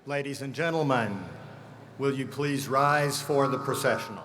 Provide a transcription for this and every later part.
Ladies and gentlemen, will you please rise for the processional?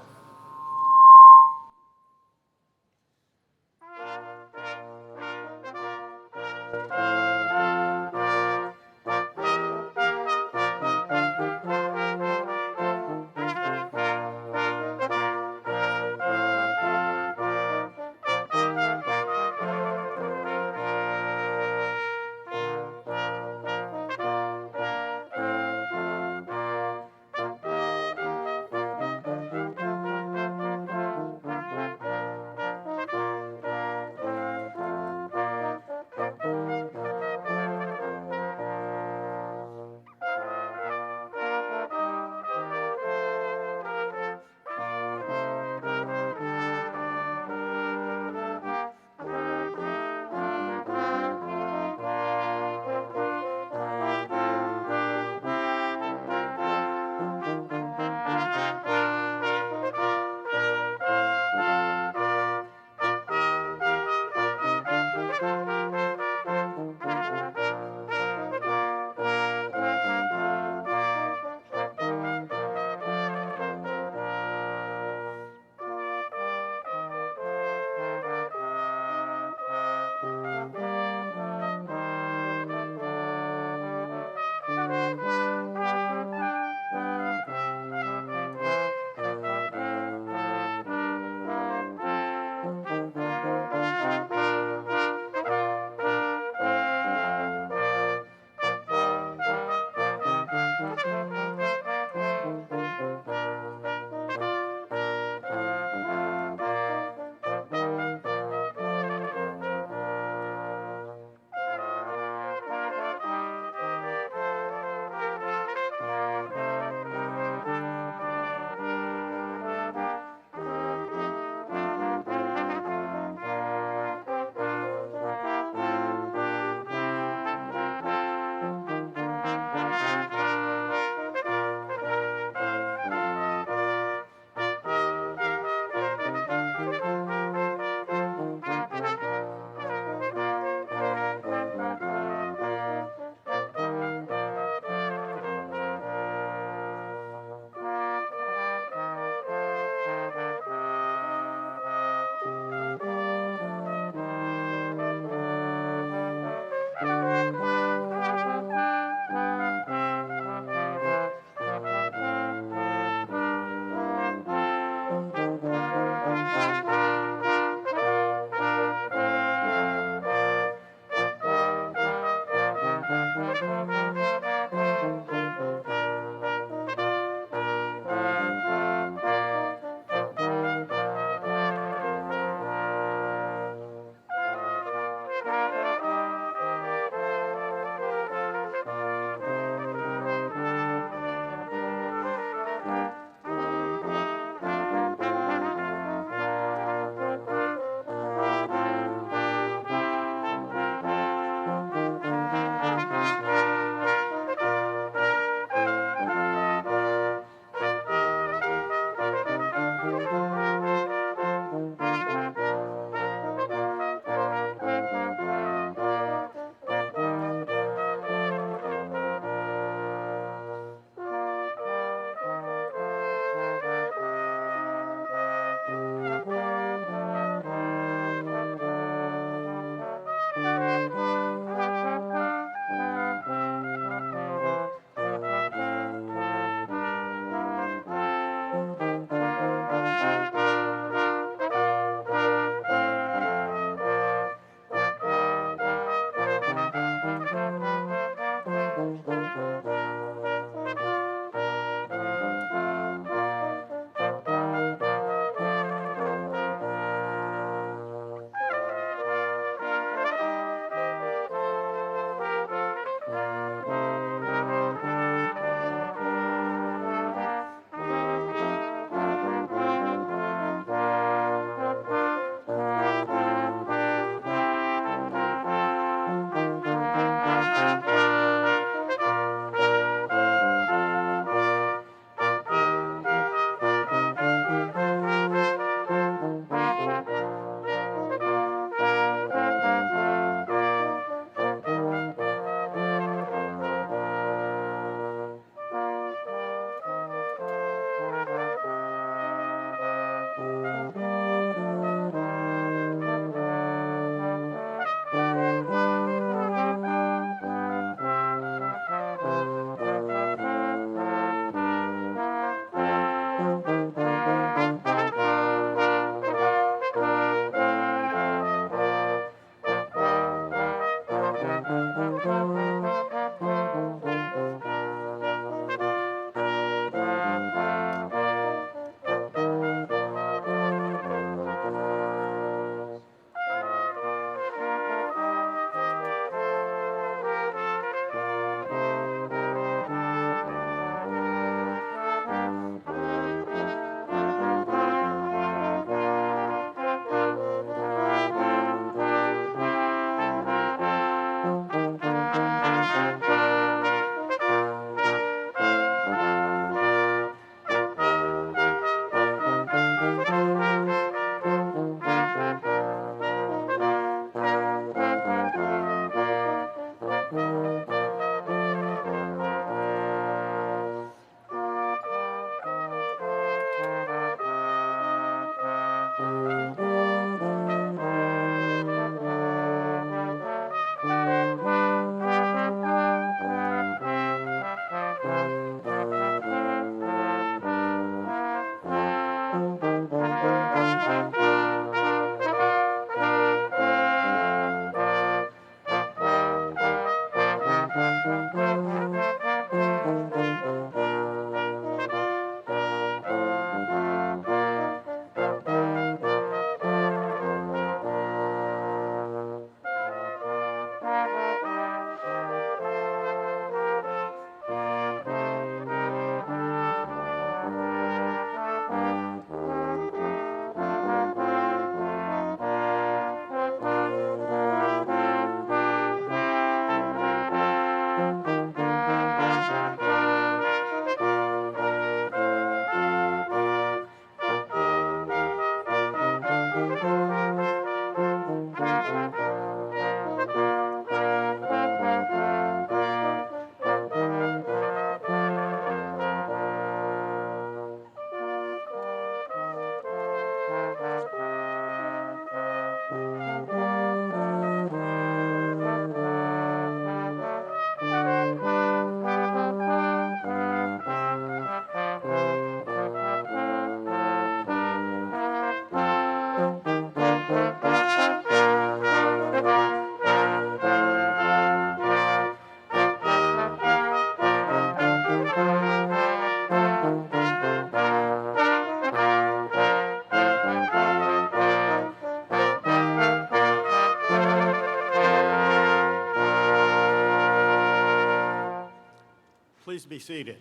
Please be seated.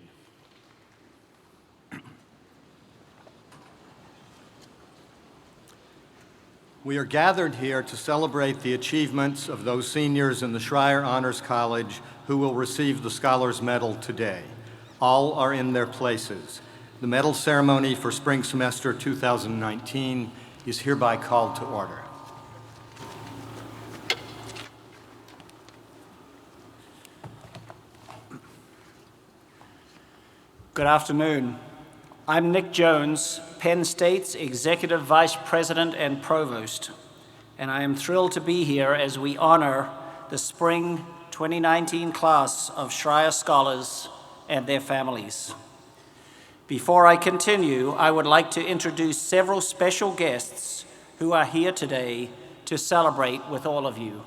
We are gathered here to celebrate the achievements of those seniors in the Schreyer Honors College who will receive the Scholars Medal today. All are in their places. The medal ceremony for spring semester 2019 is hereby called to order. Good afternoon. I'm Nick Jones, Penn State's Executive Vice President and Provost, and I am thrilled to be here as we honor the Spring 2019 class of Schreyer Scholars and their families. Before I continue, I would like to introduce several special guests who are here today to celebrate with all of you.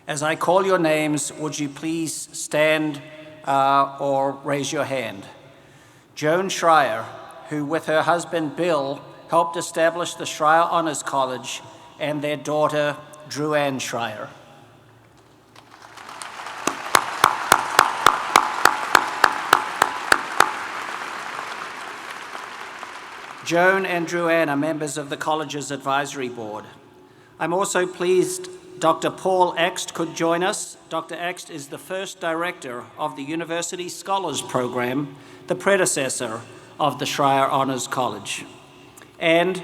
As I call your names, would you please stand or raise your hand. Joan Schreyer, who with her husband Bill helped establish the Schreyer Honors College, and their daughter Drew Ann Schreyer. Joan and Drew Ann are members of the college's advisory board. I'm also pleased Dr. Paul Ext could join us. Dr. Ext is the first director of the University Scholars Program, the predecessor of the Schreyer Honors College. And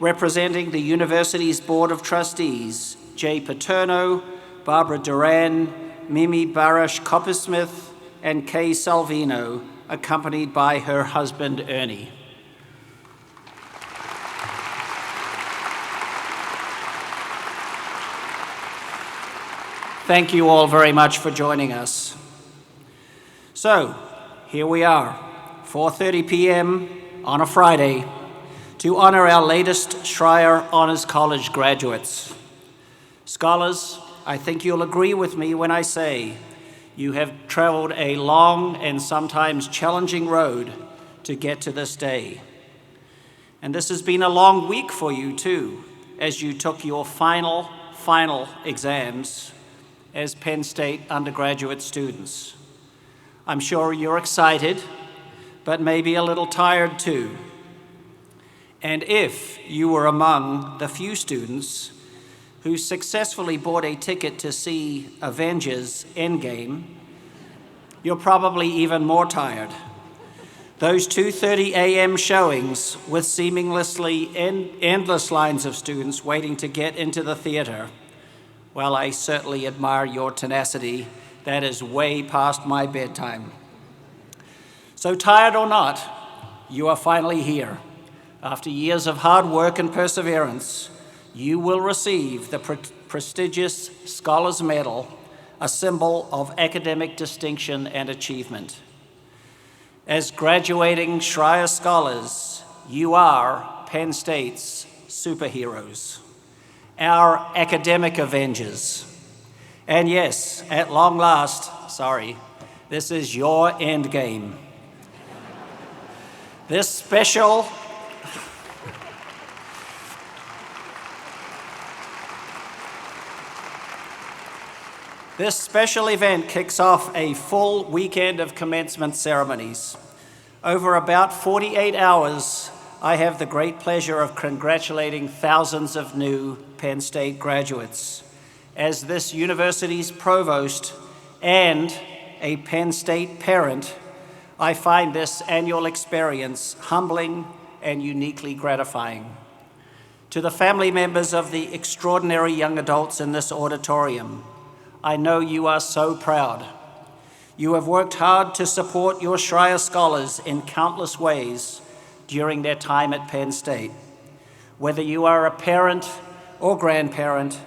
representing the university's Board of Trustees, Jay Paterno, Barbara Duran, Mimi Barash-Coppersmith, and Kay Salvino, accompanied by her husband, Ernie. Thank you all very much for joining us. So, here we are, 4:30 p.m. on a Friday, to honor our latest Schreyer Honors College graduates. Scholars, I think you'll agree with me when I say you have traveled a long and sometimes challenging road to get to this day. And this has been a long week for you too, as you took your final exams as Penn State undergraduate students. I'm sure you're excited, but maybe a little tired too. And if you were among the few students who successfully bought a ticket to see Avengers Endgame, you're probably even more tired. Those 2:30 a.m. showings with seemingly endless lines of students waiting to get into the theater, well, I certainly admire your tenacity. That is way past my bedtime. So tired or not, you are finally here. After years of hard work and perseverance, you will receive the prestigious Scholars Medal, a symbol of academic distinction and achievement. As graduating Schreyer Scholars, you are Penn State's superheroes, our academic Avengers. And yes, at long last, this is your end game. This special event kicks off a full weekend of commencement ceremonies. Over about 48 hours, I have the great pleasure of congratulating thousands of new Penn State graduates. As this university's provost and a Penn State parent, I find this annual experience humbling and uniquely gratifying. To the family members of the extraordinary young adults in this auditorium, I know you are so proud. You have worked hard to support your Schreyer Scholars in countless ways during their time at Penn State. Whether you are a parent or grandparent,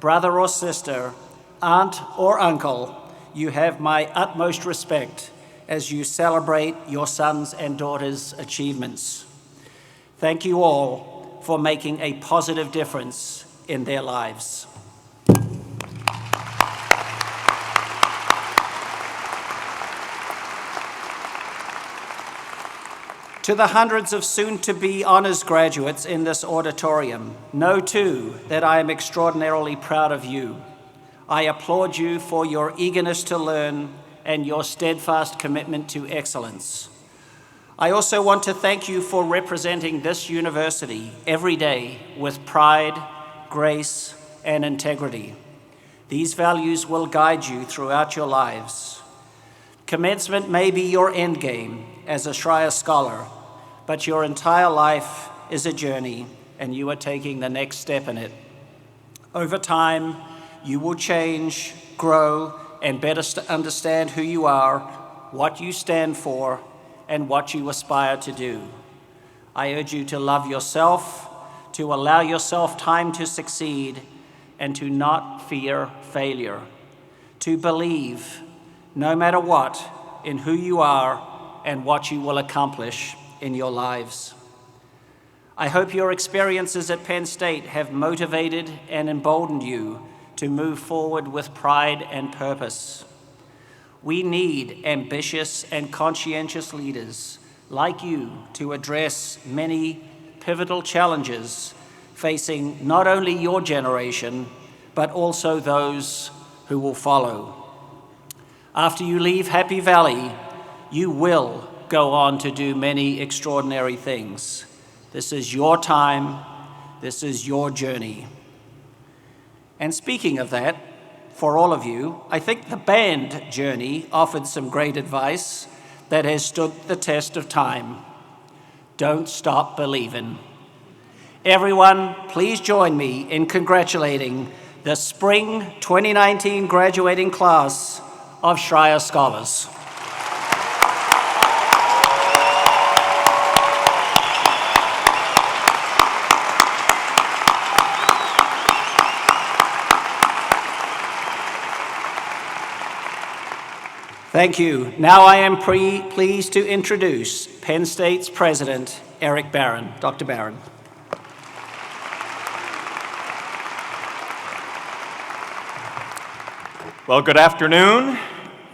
brother or sister, aunt or uncle, you have my utmost respect as you celebrate your sons' and daughters' achievements. Thank you all for making a positive difference in their lives. To the hundreds of soon-to-be honors graduates in this auditorium, know too that I am extraordinarily proud of you. I applaud you for your eagerness to learn and your steadfast commitment to excellence. I also want to thank you for representing this university every day with pride, grace, and integrity. These values will guide you throughout your lives. Commencement may be your endgame as a Schreyer Scholar, but your entire life is a journey, and you are taking the next step in it. Over time, you will change, grow, and better understand who you are, what you stand for, and what you aspire to do. I urge you to love yourself, to allow yourself time to succeed, and to not fear failure. To believe, no matter what, in who you are and what you will accomplish in your lives. I hope your experiences at Penn State have motivated and emboldened you to move forward with pride and purpose. We need ambitious and conscientious leaders like you to address many pivotal challenges facing not only your generation, but also those who will follow. After you leave Happy Valley, you will go on to do many extraordinary things. This is your time. This is your journey. And speaking of that, for all of you, I think the band journey offered some great advice that has stood the test of time. Don't stop believing. Everyone, please join me in congratulating the Spring 2019 graduating class of Schreyer Scholars. Thank you. Now I am pleased to introduce Penn State's President, Eric Barron. Dr. Barron. Well, good afternoon,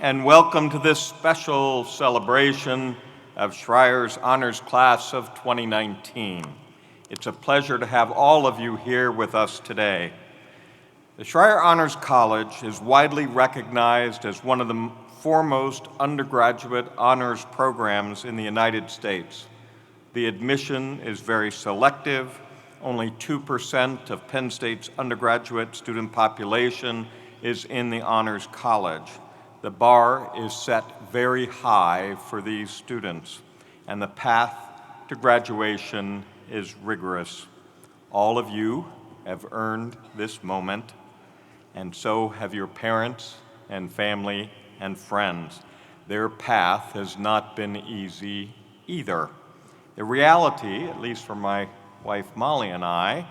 and welcome to this special celebration of Schreyer's Honors Class of 2019. It's a pleasure to have all of you here with us today. The Schreyer Honors College is widely recognized as one of the foremost undergraduate honors programs in the United States. The admission is very selective. Only 2% of Penn State's undergraduate student population is in the Honors College. The bar is set very high for these students, and the path to graduation is rigorous. All of you have earned this moment, and so have your parents and family and friends. Their path has not been easy either. The reality, at least for my wife Molly and I,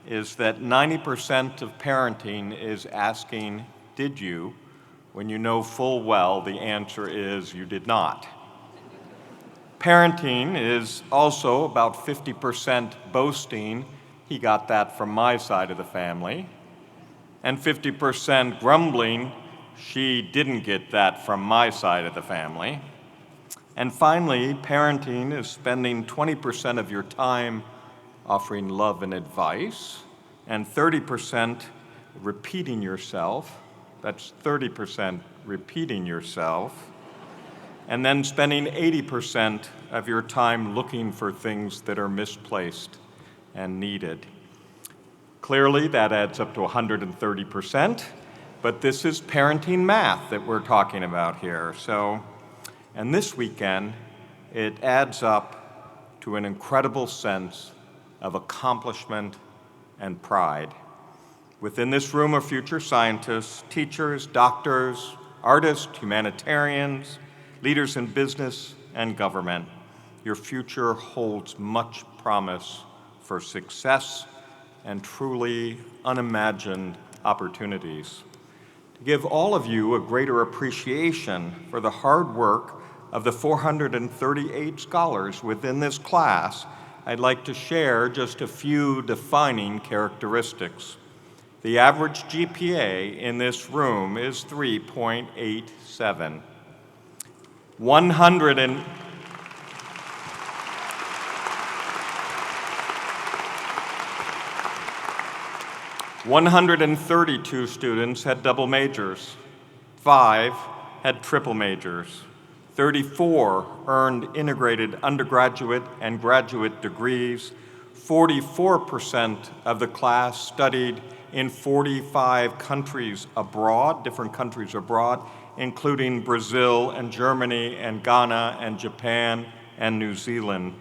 is that 90% of parenting is asking, did you, when you know full well the answer is you did not. Parenting is also about 50% boasting, he got that from my side of the family, and 50% grumbling, she didn't get that from my side of the family. And finally, parenting is spending 20% of your time offering love and advice, and 30% repeating yourself. That's 30% repeating yourself. And then spending 80% of your time looking for things that are misplaced and needed. Clearly, that adds up to 130%, but this is parenting math that we're talking about here. And this weekend, it adds up to an incredible sense of accomplishment and pride. Within this room are future scientists, teachers, doctors, artists, humanitarians, leaders in business and government. Your future holds much promise for success and truly unimagined opportunities. To give all of you a greater appreciation for the hard work of the 438 scholars within this class, I'd like to share just a few defining characteristics. The average GPA in this room is 3.87. 132 students had double majors. 5 had triple majors. 34 earned integrated undergraduate and graduate degrees. 44% of the class studied in 45 countries abroad, different countries abroad, including Brazil and Germany and Ghana and Japan and New Zealand.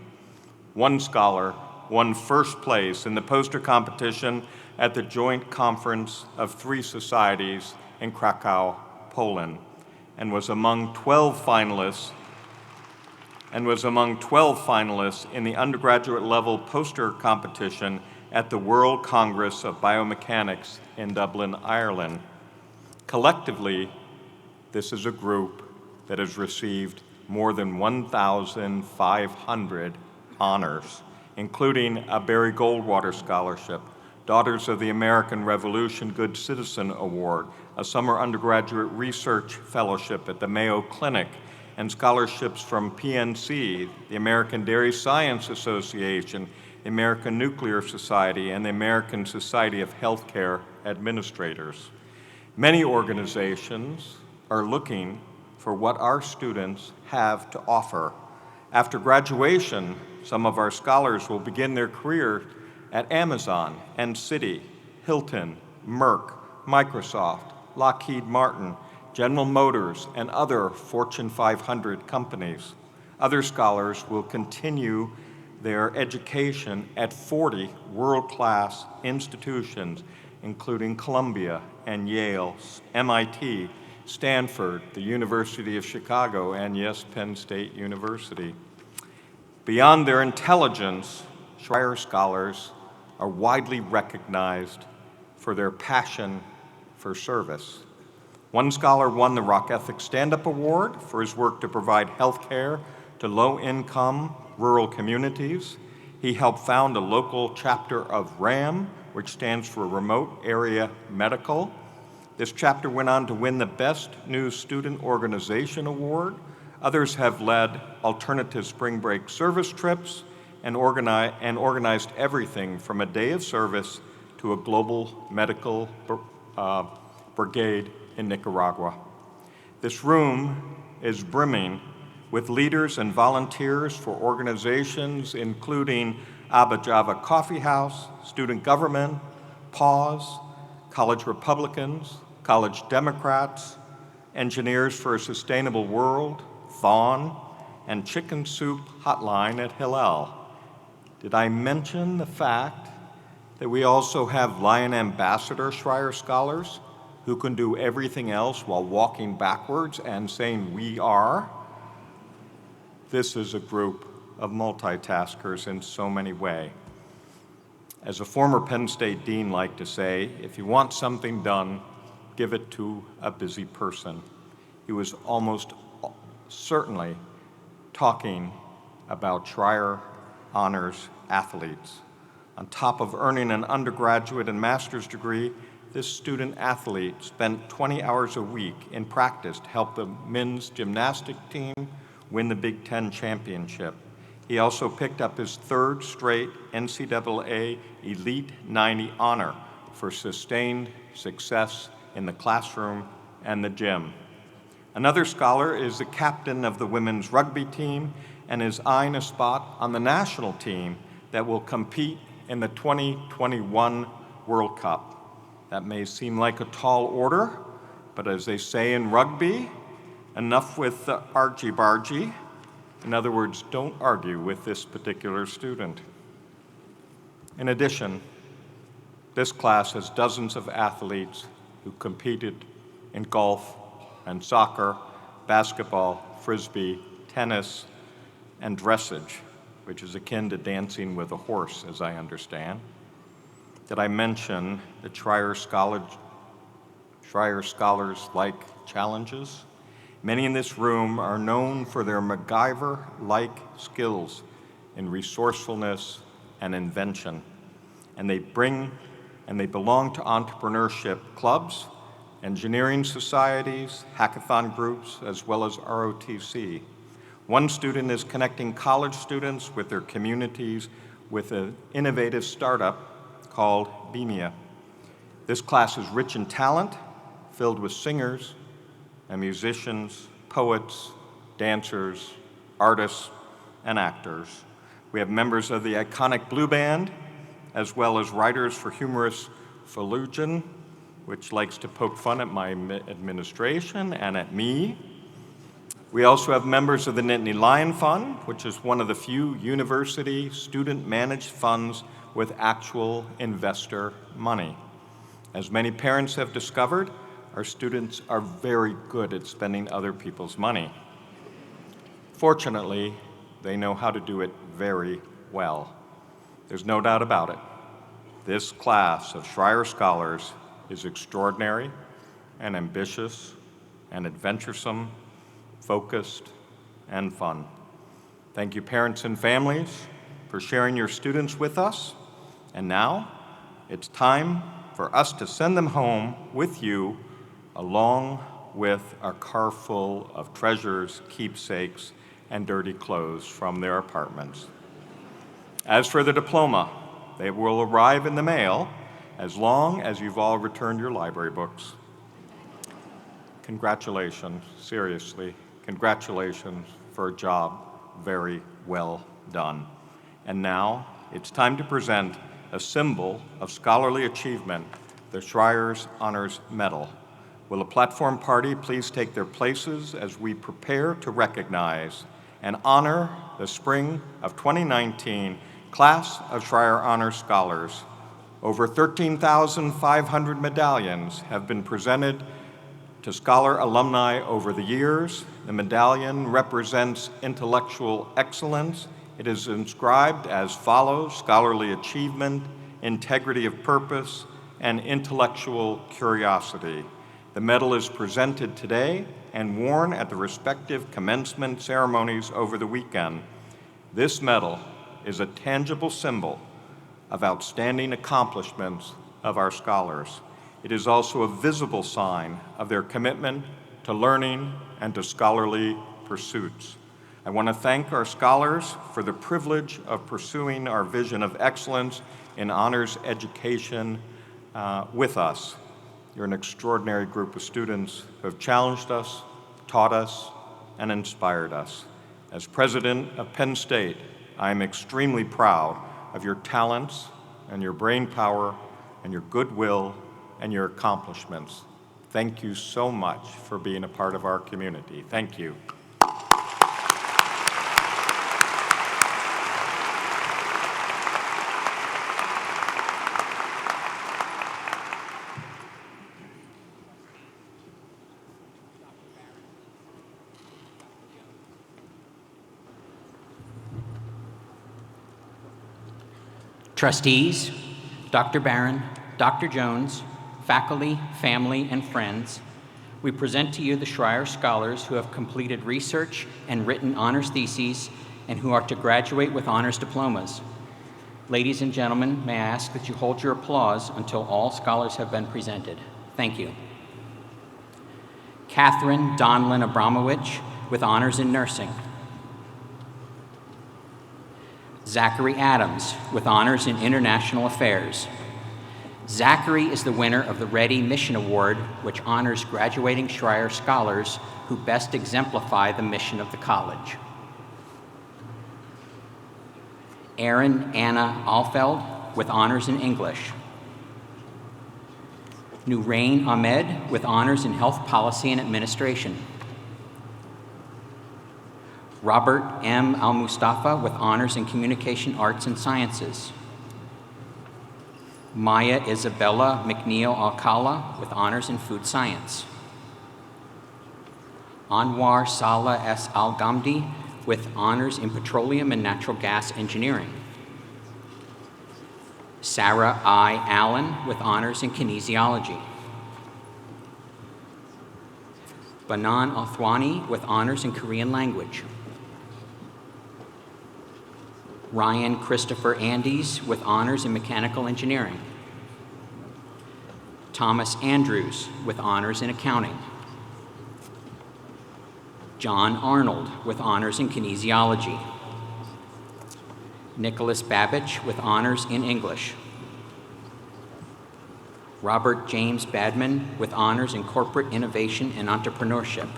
One scholar won first place in the poster competition at the Joint Conference of Three Societies in Krakow, Poland, and was among 12 finalists in the undergraduate level poster competition at the World Congress of Biomechanics in Dublin, Ireland. Collectively, this is a group that has received more than 1,500 honors, including a Barry Goldwater Scholarship, Daughters of the American Revolution Good Citizen Award, a summer undergraduate research fellowship at the Mayo Clinic, and scholarships from PNC, the American Dairy Science Association, the American Nuclear Society, and the American Society of Healthcare Administrators. Many organizations are looking for what our students have to offer. After graduation, some of our scholars will begin their career at Amazon and Citi, Hilton, Merck, Microsoft, Lockheed Martin, General Motors, and other Fortune 500 companies. Other scholars will continue their education at 40 world-class institutions, including Columbia and Yale, MIT, Stanford, the University of Chicago, and yes, Penn State University. Beyond their intelligence, Schreyer scholars are widely recognized for their passion for service. One scholar won the Rock Ethics Stand-Up Award for his work to provide health care to low-income rural communities. He helped found a local chapter of RAM, which stands for Remote Area Medical. This chapter went on to win the Best New Student Organization Award. Others have led alternative spring break service trips and organized everything from a day of service to a global medical brigade in Nicaragua. This room is brimming with leaders and volunteers for organizations including Abba Java Coffee House, Student Government, PAWS, College Republicans, College Democrats, Engineers for a Sustainable World, Thawne, and Chicken Soup Hotline at Hillel. Did I mention the fact that we also have Lion Ambassador Schreyer Scholars who can do everything else while walking backwards and saying, "We are"? This is a group of multitaskers in so many ways. As a former Penn State dean liked to say, if you want something done, give it to a busy person. He was almost certainly talking about Schreyer Honors athletes. On top of earning an undergraduate and master's degree, this student athlete spent 20 hours a week in practice to help the men's gymnastic team win the Big Ten championship. He also picked up his third straight NCAA Elite 90 honor for sustained success in the classroom and the gym. Another scholar is the captain of the women's rugby team and is eyeing a spot on the national team that will compete in the 2021 World Cup. That may seem like a tall order, but as they say in rugby, enough with the argy-bargy. In other words, don't argue with this particular student. In addition, this class has dozens of athletes who competed in golf and soccer, basketball, frisbee, tennis, and dressage, which is akin to dancing with a horse, as I understand. Did I mention that Schreyer Scholars-like challenges? Many in this room are known for their MacGyver-like skills in resourcefulness and invention, and they belong to entrepreneurship clubs, engineering societies, hackathon groups, as well as ROTC. One student is connecting college students with their communities with an innovative startup called Beamia. This class is rich in talent, filled with singers and musicians, poets, dancers, artists, and actors. We have members of the iconic Blue Band, as well as writers for humorous Falutin, which likes to poke fun at my administration and at me. We also have members of the Nittany Lion Fund, which is one of the few university student-managed funds with actual investor money. As many parents have discovered, our students are very good at spending other people's money. Fortunately, they know how to do it very well. There's no doubt about it. This class of Schreyer Scholars is extraordinary and ambitious and adventuresome, focused, and fun. Thank you, parents and families, for sharing your students with us. And now, it's time for us to send them home with you, along with a car full of treasures, keepsakes, and dirty clothes from their apartments. As for the diploma, they will arrive in the mail as long as you've all returned your library books. Congratulations, seriously, congratulations for a job very well done. And now it's time to present a symbol of scholarly achievement, the Schreyer Honors Medal. Will a platform party please take their places as we prepare to recognize and honor the spring of 2019 class of Schreyer Honors Scholars. Over 13,500 medallions have been presented to scholar alumni over the years. The medallion represents intellectual excellence. It is inscribed as follows: scholarly achievement, integrity of purpose, and intellectual curiosity. The medal is presented today and worn at the respective commencement ceremonies over the weekend. This medal is a tangible symbol of outstanding accomplishments of our scholars. It is also a visible sign of their commitment to learning and to scholarly pursuits. I want to thank our scholars for the privilege of pursuing our vision of excellence in honors education with us. You're an extraordinary group of students who have challenged us, taught us, and inspired us. As president of Penn State, I am extremely proud of your talents and your brain power and your goodwill and your accomplishments. Thank you so much for being a part of our community. Thank you. Trustees, Dr. Barron, Dr. Jones, faculty, family, and friends, we present to you the Schreyer Scholars who have completed research and written honors theses and who are to graduate with honors diplomas. Ladies and gentlemen, may I ask that you hold your applause until all scholars have been presented. Thank you. Catherine Donlin Abramowitz with honors in nursing. Zachary Adams with honors in international affairs. Zachary is the winner of the Ready Mission Award, which honors graduating Schreyer scholars who best exemplify the mission of the college. Erin Anna Alfeld with honors in English. Nurain Ahmed with honors in health policy and administration. Robert M. Al-Mustafa with honors in communication arts and sciences. Maya Isabella McNeil Alcala with honors in food science. Anwar Salah S. Al-Ghamdi with honors in petroleum and natural gas engineering. Sarah I. Allen with honors in kinesiology. Banan Othwani with honors in Korean language. Ryan Christopher Andes with honors in mechanical engineering. Thomas Andrews with honors in accounting. John Arnold with honors in kinesiology. Nicholas Babbage with honors in English. Robert James Badman with honors in corporate innovation and entrepreneurship.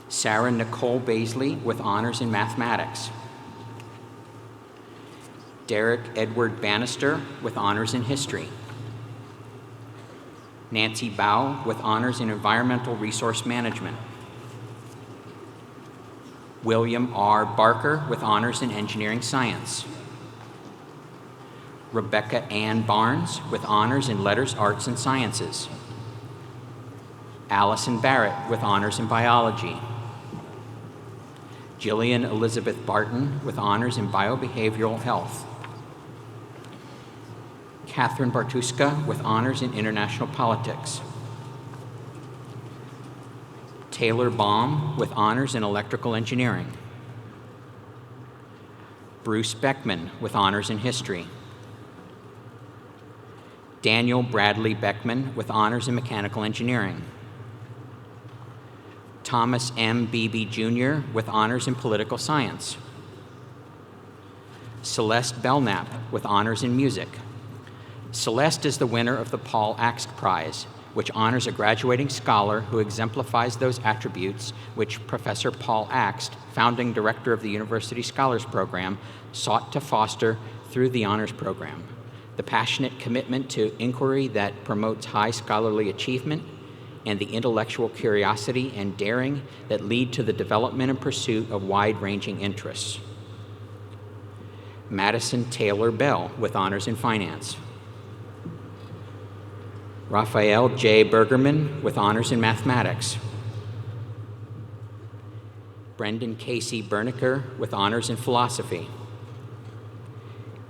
Sarah Nicole Baisley with honors in mathematics. Derek Edward Bannister with honors in history. Nancy Bao with honors in environmental resource management. William R. Barker with honors in engineering science. Rebecca Ann Barnes with honors in letters, arts, and sciences. Allison Barrett with honors in biology. Jillian Elizabeth Barton with honors in biobehavioral health. Catherine Bartuska with honors in international politics. Taylor Baum with honors in electrical engineering. Bruce Beckman with honors in history. Daniel Bradley Beckman with honors in mechanical engineering. Thomas M. Beebe Jr. with honors in political science. Celeste Belknap with honors in music. Celeste is the winner of the Paul Axt Prize, which honors a graduating scholar who exemplifies those attributes which Professor Paul Axt, founding director of the University Scholars Program, sought to foster through the honors program. The passionate commitment to inquiry that promotes high scholarly achievement and the intellectual curiosity and daring that lead to the development and pursuit of wide-ranging interests. Madison Taylor Bell with honors in finance. Raphael J. Bergerman with honors in mathematics. Brendan Casey Berniker with honors in philosophy.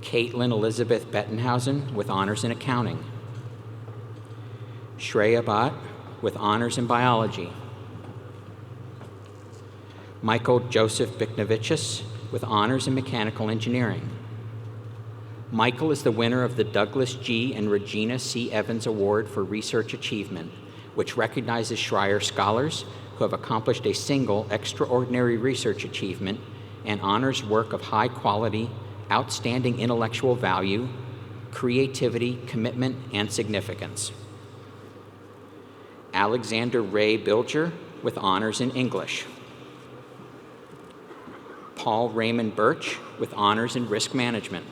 Caitlin Elizabeth Bettenhausen with honors in accounting. Shreya Bhatt with honors in biology. Michael Joseph Biknovicius with honors in mechanical engineering. Michael is the winner of the Douglas G. and Regina C. Evans Award for Research Achievement, which recognizes Schreyer scholars who have accomplished a single extraordinary research achievement and honors work of high quality, outstanding intellectual value, creativity, commitment, and significance. Alexander Ray Bilger with honors in English. Paul Raymond Birch with honors in risk management.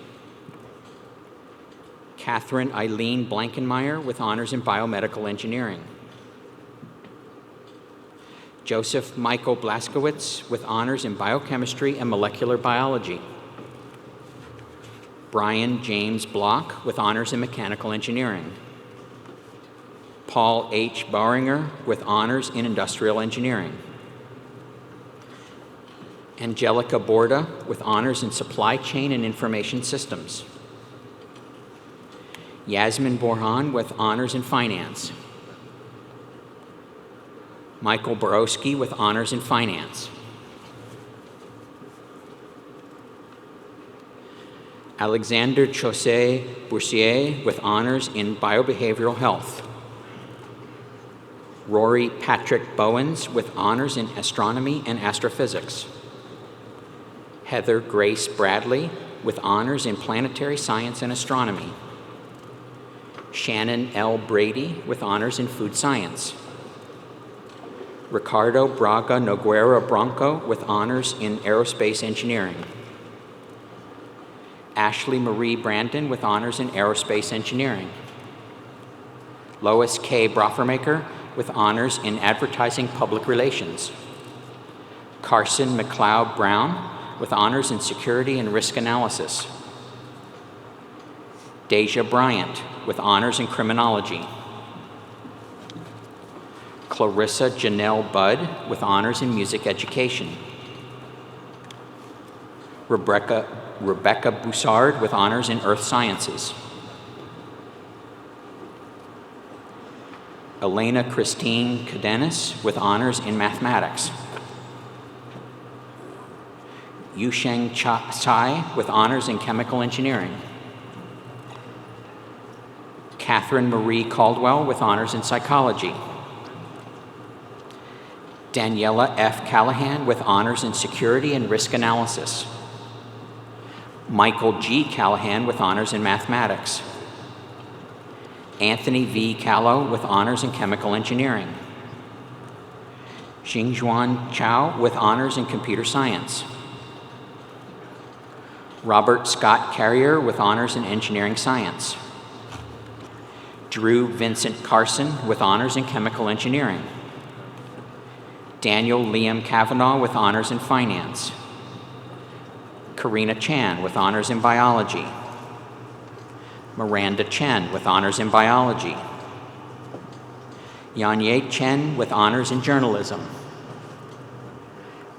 Catherine Eileen Blankenmeyer with honors in biomedical engineering. Joseph Michael Blaskowitz with honors in biochemistry and molecular biology. Brian James Block with honors in mechanical engineering. Paul H. Baringer with honors in industrial engineering. Angelica Borda with honors in supply chain and information systems. Yasmin Borhan with honors in finance. Michael Borowski with honors in finance. Alexander Chaussee Boursier with honors in biobehavioral health. Rory Patrick Bowens with honors in astronomy and astrophysics. Heather Grace Bradley with honors in planetary science and astronomy. Shannon L. Brady with honors in food science. Ricardo Braga Noguera Bronco with honors in aerospace engineering. Ashley Marie Brandon with honors in aerospace engineering. Lois K. Broffermaker with honors in advertising public relations. Carson McLeod Brown with honors in security and risk analysis. Deja Bryant with honors in criminology. Clarissa Janelle Budd with honors in music education. Rebecca Boussard with honors in earth sciences. Elena Christine Cadenas with honors in mathematics. Yusheng Tsai with honors in chemical engineering. Catherine Marie Caldwell with honors in psychology. Daniela F. Callahan with honors in security and risk analysis. Michael G. Callahan with honors in mathematics. Anthony V. Callow with honors in chemical engineering. Xingjuan Chao with honors in computer science. Robert Scott Carrier with honors in engineering science. Drew Vincent Carson with honors in chemical engineering. Daniel Liam Kavanaugh with honors in finance. Karina Chan with honors in biology. Miranda Chen with honors in biology. Yanye Chen with honors in journalism.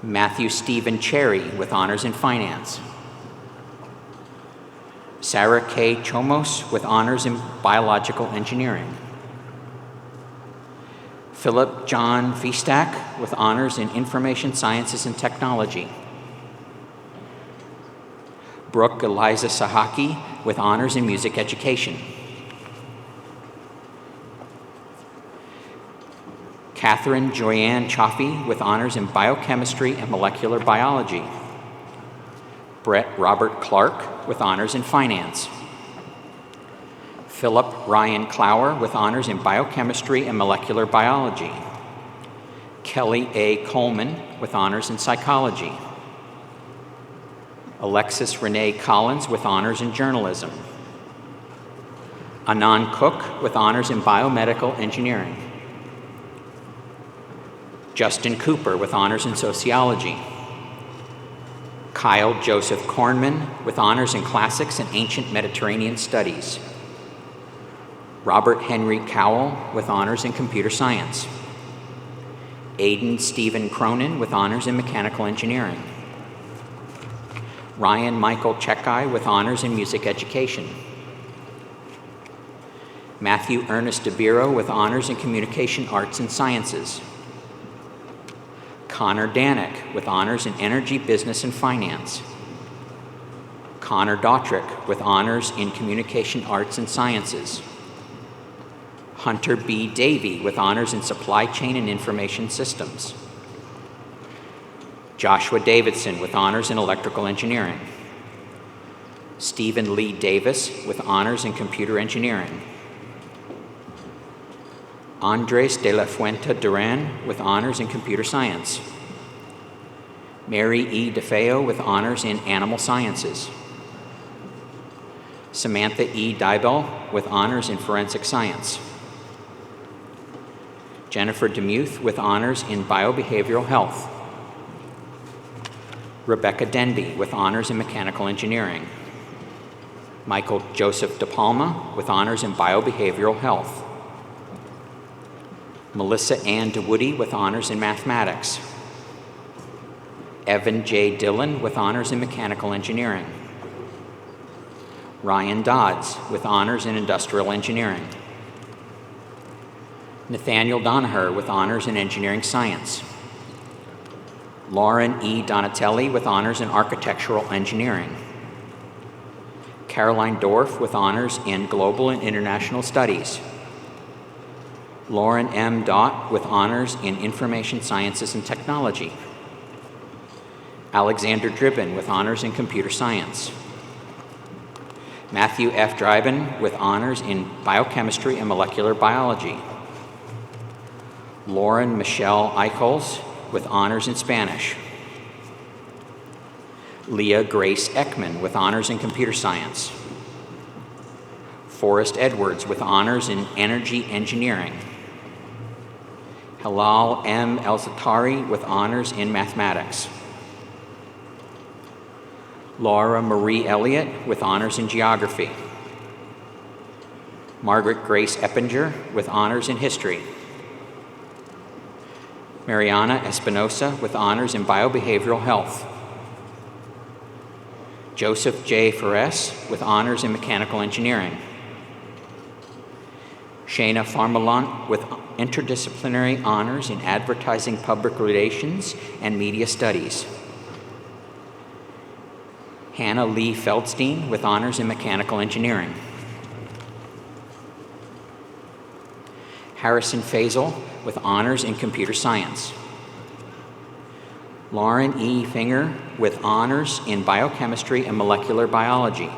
Matthew Stephen Cherry with honors in finance. Sarah K. Chomos with honors in biological engineering. Philip John Vistak with honors in information sciences and technology. Brooke Eliza Sahaki with honors in music education. Catherine Joyanne Chaffee with honors in biochemistry and molecular biology. Brett Robert Clark with honors in finance. Philip Ryan Clower with honors in biochemistry and molecular biology. Kelly A. Coleman with honors in psychology. Alexis Renee Collins with honors in journalism. Anand Cook with honors in biomedical engineering. Justin Cooper with honors in sociology. Kyle Joseph Kornman with honors in classics and ancient Mediterranean studies. Robert Henry Cowell with honors in computer science. Aidan Stephen Cronin with honors in mechanical engineering. Ryan Michael Chekai with honors in music education. Matthew Ernest DeBiro with honors in communication arts and sciences. Connor Danick with honors in energy, business, and finance. Connor Dautrick with honors in Communication Arts and Sciences. Hunter B. Davey with honors in Supply Chain and Information Systems. Joshua Davidson with honors in Electrical Engineering. Stephen Lee Davis with honors in Computer Engineering. Andres de la Fuente Duran with honors in Computer Science. Mary E. DeFeo with honors in Animal Sciences. Samantha E. Dybel with honors in Forensic Science. Jennifer Demuth with honors in Biobehavioral Health. Rebecca Denby with honors in Mechanical Engineering. Michael Joseph DePalma with honors in Biobehavioral Health. Melissa Ann DeWoody with honors in Mathematics. Evan J. Dillon with honors in Mechanical Engineering. Ryan Dodds with honors in Industrial Engineering. Nathaniel Donaher with honors in Engineering Science. Lauren E. Donatelli with honors in Architectural Engineering. Caroline Dorff with honors in Global and International Studies. Lauren M. Dott with honors in Information Sciences and Technology. Alexander Dribbin with honors in Computer Science. Matthew F. Dryben with honors in Biochemistry and Molecular Biology. Lauren Michelle Eichholz with honors in Spanish. Leah Grace Ekman with honors in Computer Science. Forrest Edwards with honors in Energy Engineering. Halal M. El-Zatari with honors in Mathematics. Laura Marie Elliott with honors in Geography. Margaret Grace Eppinger with honors in History. Mariana Espinosa with honors in Biobehavioral Health. Joseph J. Ferres with honors in Mechanical Engineering. Shayna Farmalant with interdisciplinary honors in Advertising Public Relations and Media Studies. Hannah Lee Feldstein with honors in Mechanical Engineering. Harrison Faisal with honors in Computer Science. Lauren E. Finger with honors in Biochemistry and Molecular Biology.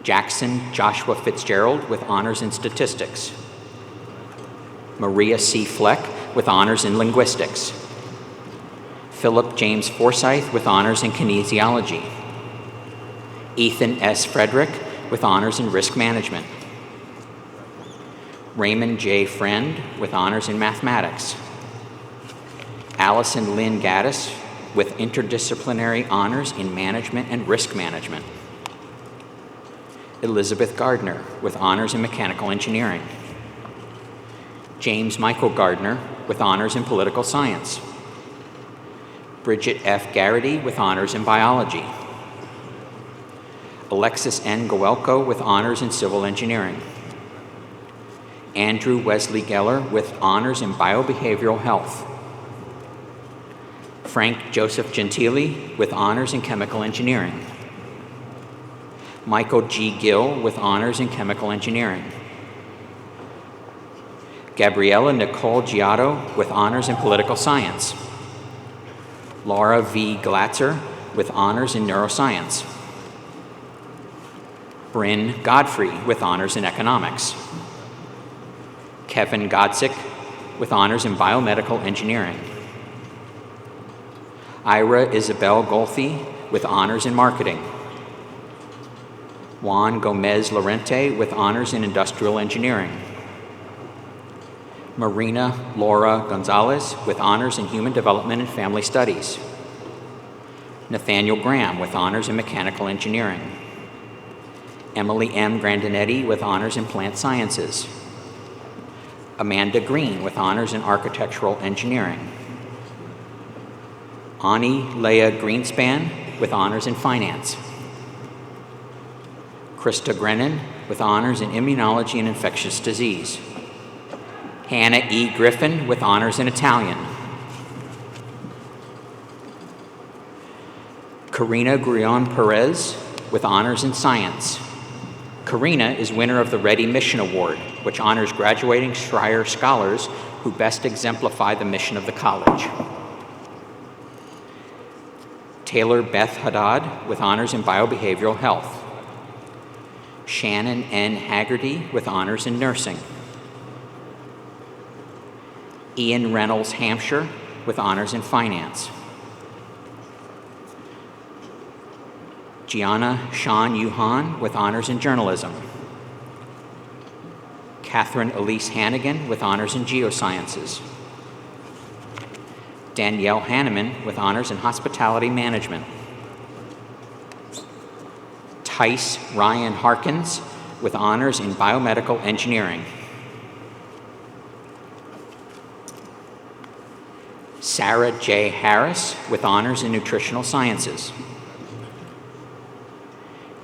Jackson Joshua Fitzgerald with honors in Statistics. Maria C. Fleck with honors in Linguistics. Philip James Forsyth with honors in Kinesiology. Ethan S. Frederick with honors in Risk Management. Raymond J. Friend with honors in Mathematics. Allison Lynn Gaddis with interdisciplinary honors in Management and Risk Management. Elizabeth Gardner with honors in Mechanical Engineering. James Michael Gardner with honors in Political Science. Bridget F. Garrity with honors in Biology. Alexis N. Gowelko with honors in Civil Engineering. Andrew Wesley Geller with honors in Biobehavioral Health. Frank Joseph Gentili with honors in Chemical Engineering. Michael G. Gill with honors in Chemical Engineering. Gabriella Nicole Giotto with honors in Political Science. Laura V. Glatzer with honors in Neuroscience. Bryn Godfrey with honors in Economics. Kevin Godsick with honors in Biomedical Engineering. Ira Isabel Golfi with honors in Marketing. Juan Gomez Lorente with honors in Industrial Engineering. Marina Laura Gonzalez with honors in Human Development and Family Studies. Nathaniel Graham with honors in Mechanical Engineering. Emily M. Grandinetti with honors in Plant Sciences. Amanda Green with honors in Architectural Engineering. Ani Leah Greenspan with honors in Finance. Krista Grennan with honors in Immunology and Infectious Disease. Hannah E. Griffin with honors in Italian. Karina Grion Perez with honors in science. Karina is winner of the Ready Mission Award, which honors graduating Schreyer scholars who best exemplify the mission of the college. Taylor Beth Haddad with honors in biobehavioral health. Shannon N. Haggerty with honors in nursing. Ian Reynolds Hampshire with honors in finance. Gianna Sean Yuhan with honors in journalism. Catherine Elise Hannigan with honors in geosciences. Danielle Hanneman with honors in hospitality management. Tice Ryan Harkins with honors in biomedical engineering. Sarah J. Harris with honors in nutritional sciences.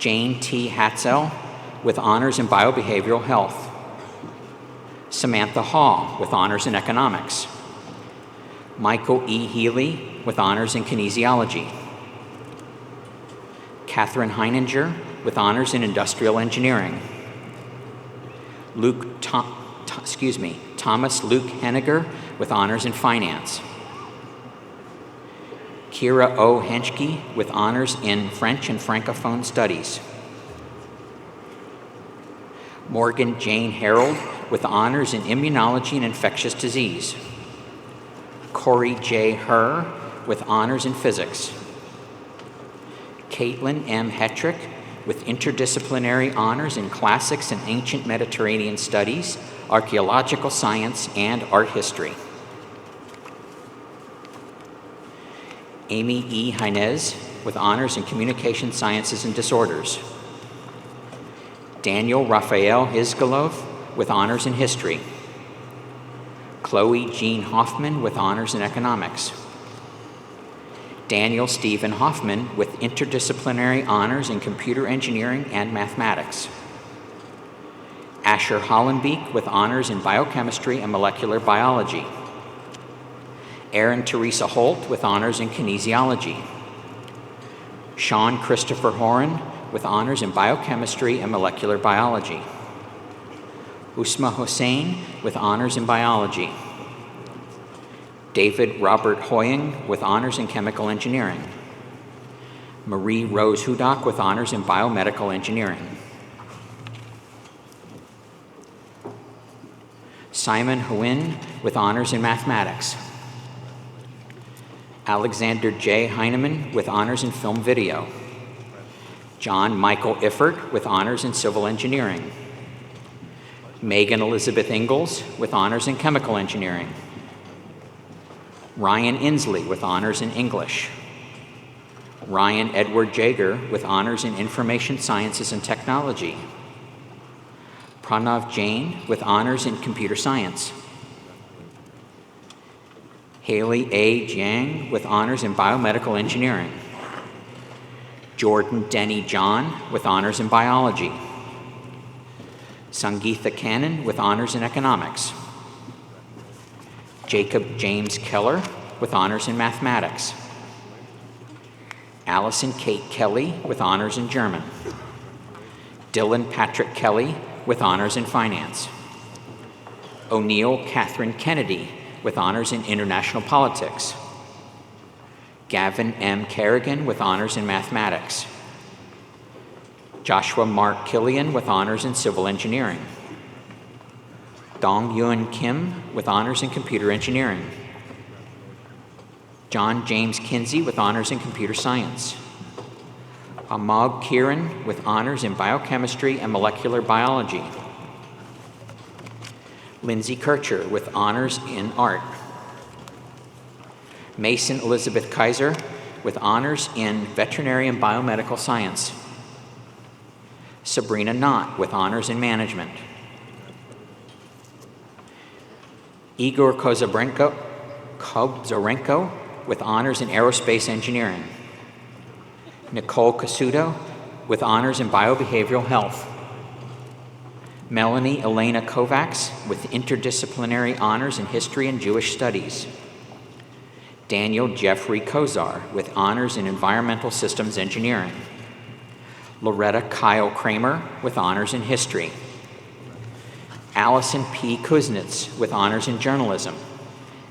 Jane T. Hatzel with honors in biobehavioral health. Samantha Hall with honors in economics. Michael E. Healy with honors in kinesiology. Catherine Heininger with honors in industrial engineering. Thomas Luke Henniger with honors in finance. Kira O. Henschke with honors in French and Francophone studies. Morgan Jane Harold with honors in immunology and infectious disease. Corey J. Herr with honors in physics. Caitlin M. Hetrick with interdisciplinary honors in classics and ancient Mediterranean studies, archaeological science, and art history. Amy E. Heinez with honors in communication sciences and disorders. Daniel Raphael Hizgalov with honors in history. Chloe Jean Hoffman with honors in economics. Daniel Stephen Hoffman with interdisciplinary honors in computer engineering and mathematics. Asher Hollenbeek with honors in biochemistry and molecular biology. Erin Teresa Holt with honors in kinesiology. Sean Christopher Horan with honors in biochemistry and molecular biology. Usma Hossein with honors in biology. David Robert Hoying with honors in chemical engineering. Marie Rose Hudak with honors in biomedical engineering. Simon Huyn with honors in mathematics. Alexander J. Heineman with honors in film video. John Michael Iffert with honors in civil engineering. Megan Elizabeth Ingalls with honors in chemical engineering. Ryan Inslee with honors in English. Ryan Edward Jager with honors in information sciences and technology. Pranav Jain with honors in computer science. Haley A. Jiang with honors in biomedical engineering. Jordan Denny John with honors in biology. Sangeetha Cannon with honors in economics. Jacob James Keller with honors in mathematics. Allison Kate Kelly with honors in German. Dylan Patrick Kelly with honors in finance. O'Neill Catherine Kennedy with honors in international politics. Gavin M. Kerrigan with honors in mathematics. Joshua Mark Killian with honors in civil engineering. Dong Yuen Kim with honors in computer engineering. John James Kinsey with honors in computer science. Amog Kiran with honors in biochemistry and molecular biology. Lindsay Kircher with honors in art. Mason Elizabeth Kaiser with honors in veterinary and biomedical science. Sabrina Knott with honors in management. Igor Kozarenko with honors in aerospace engineering. Nicole Casuto with honors in biobehavioral health. Melanie Elena Kovacs with interdisciplinary honors in history and Jewish studies. Daniel Jeffrey Kozar, with honors in Environmental Systems Engineering. Loretta Kyle Kramer, with honors in History. Allison P. Kuznets, with honors in Journalism.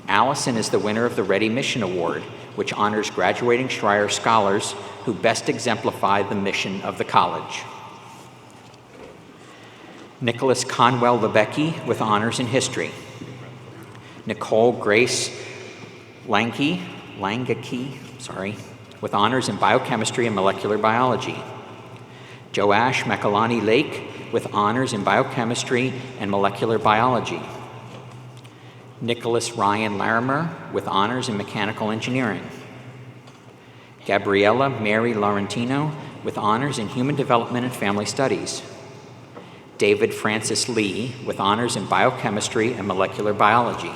Allison is the winner of the Ready Mission Award, which honors graduating Schreyer scholars who best exemplify the mission of the college. Nicholas Conwell Lebecki, with honors in History. Nicole Grace Langacke, with honors in Biochemistry and Molecular Biology. Joash Mekalani Lake, with honors in Biochemistry and Molecular Biology. Nicholas Ryan Larimer, with honors in Mechanical Engineering. Gabriella Mary Laurentino, with honors in Human Development and Family Studies. David Francis Lee, with honors in Biochemistry and Molecular Biology.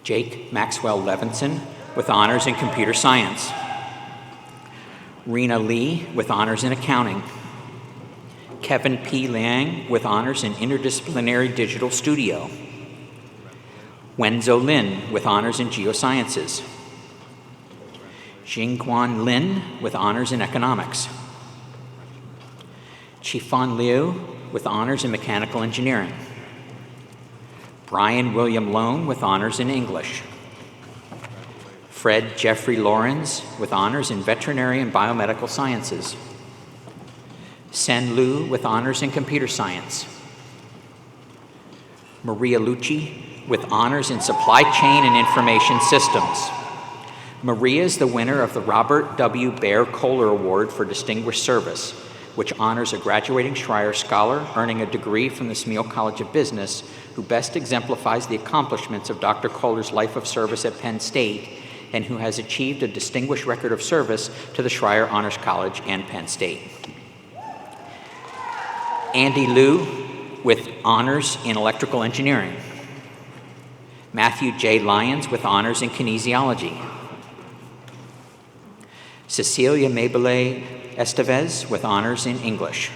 Jake Maxwell Levinson, with honors in Computer Science. Rena Lee, with honors in Accounting. Kevin P. Liang, with honors in Interdisciplinary Digital Studio. Wenzo Lin, with honors in Geosciences. Jingquan Lin, with honors in Economics. Qifan Liu, with honors in Mechanical Engineering. Brian William Lone, with honors in English. Fred Jeffrey Lorenz, with honors in Veterinary and Biomedical Sciences. Sen Lu, with honors in Computer Science. Maria Lucci, with honors in Supply Chain and Information Systems. Maria is the winner of the Robert W. Baer Kohler Award for Distinguished Service, which honors a graduating Schreyer scholar earning a degree from the Smeal College of Business who best exemplifies the accomplishments of Dr. Kohler's life of service at Penn State and who has achieved a distinguished record of service to the Schreyer Honors College and Penn State. Andy Liu, with honors in Electrical Engineering. Matthew J. Lyons, with honors in Kinesiology. Cecilia Mabele Estevez, with honors in English.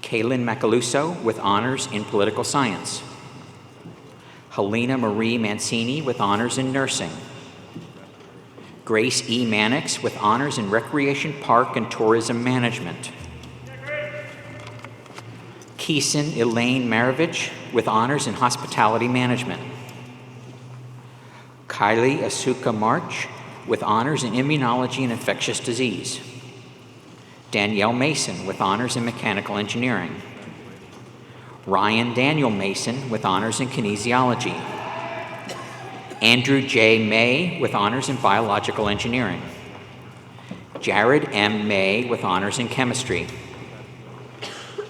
Kaylin Macaluso, with honors in Political Science. Helena Marie Mancini, with honors in Nursing. Grace E. Mannix, with honors in Recreation, Park, and Tourism Management. Keeson Elaine Maravich, with honors in Hospitality Management. Kylie Asuka March, with honors in Immunology and Infectious Disease. Danielle Mason, with honors in Mechanical Engineering. Ryan Daniel Mason, with honors in Kinesiology. Andrew J. May, with honors in Biological Engineering. Jared M. May, with honors in Chemistry.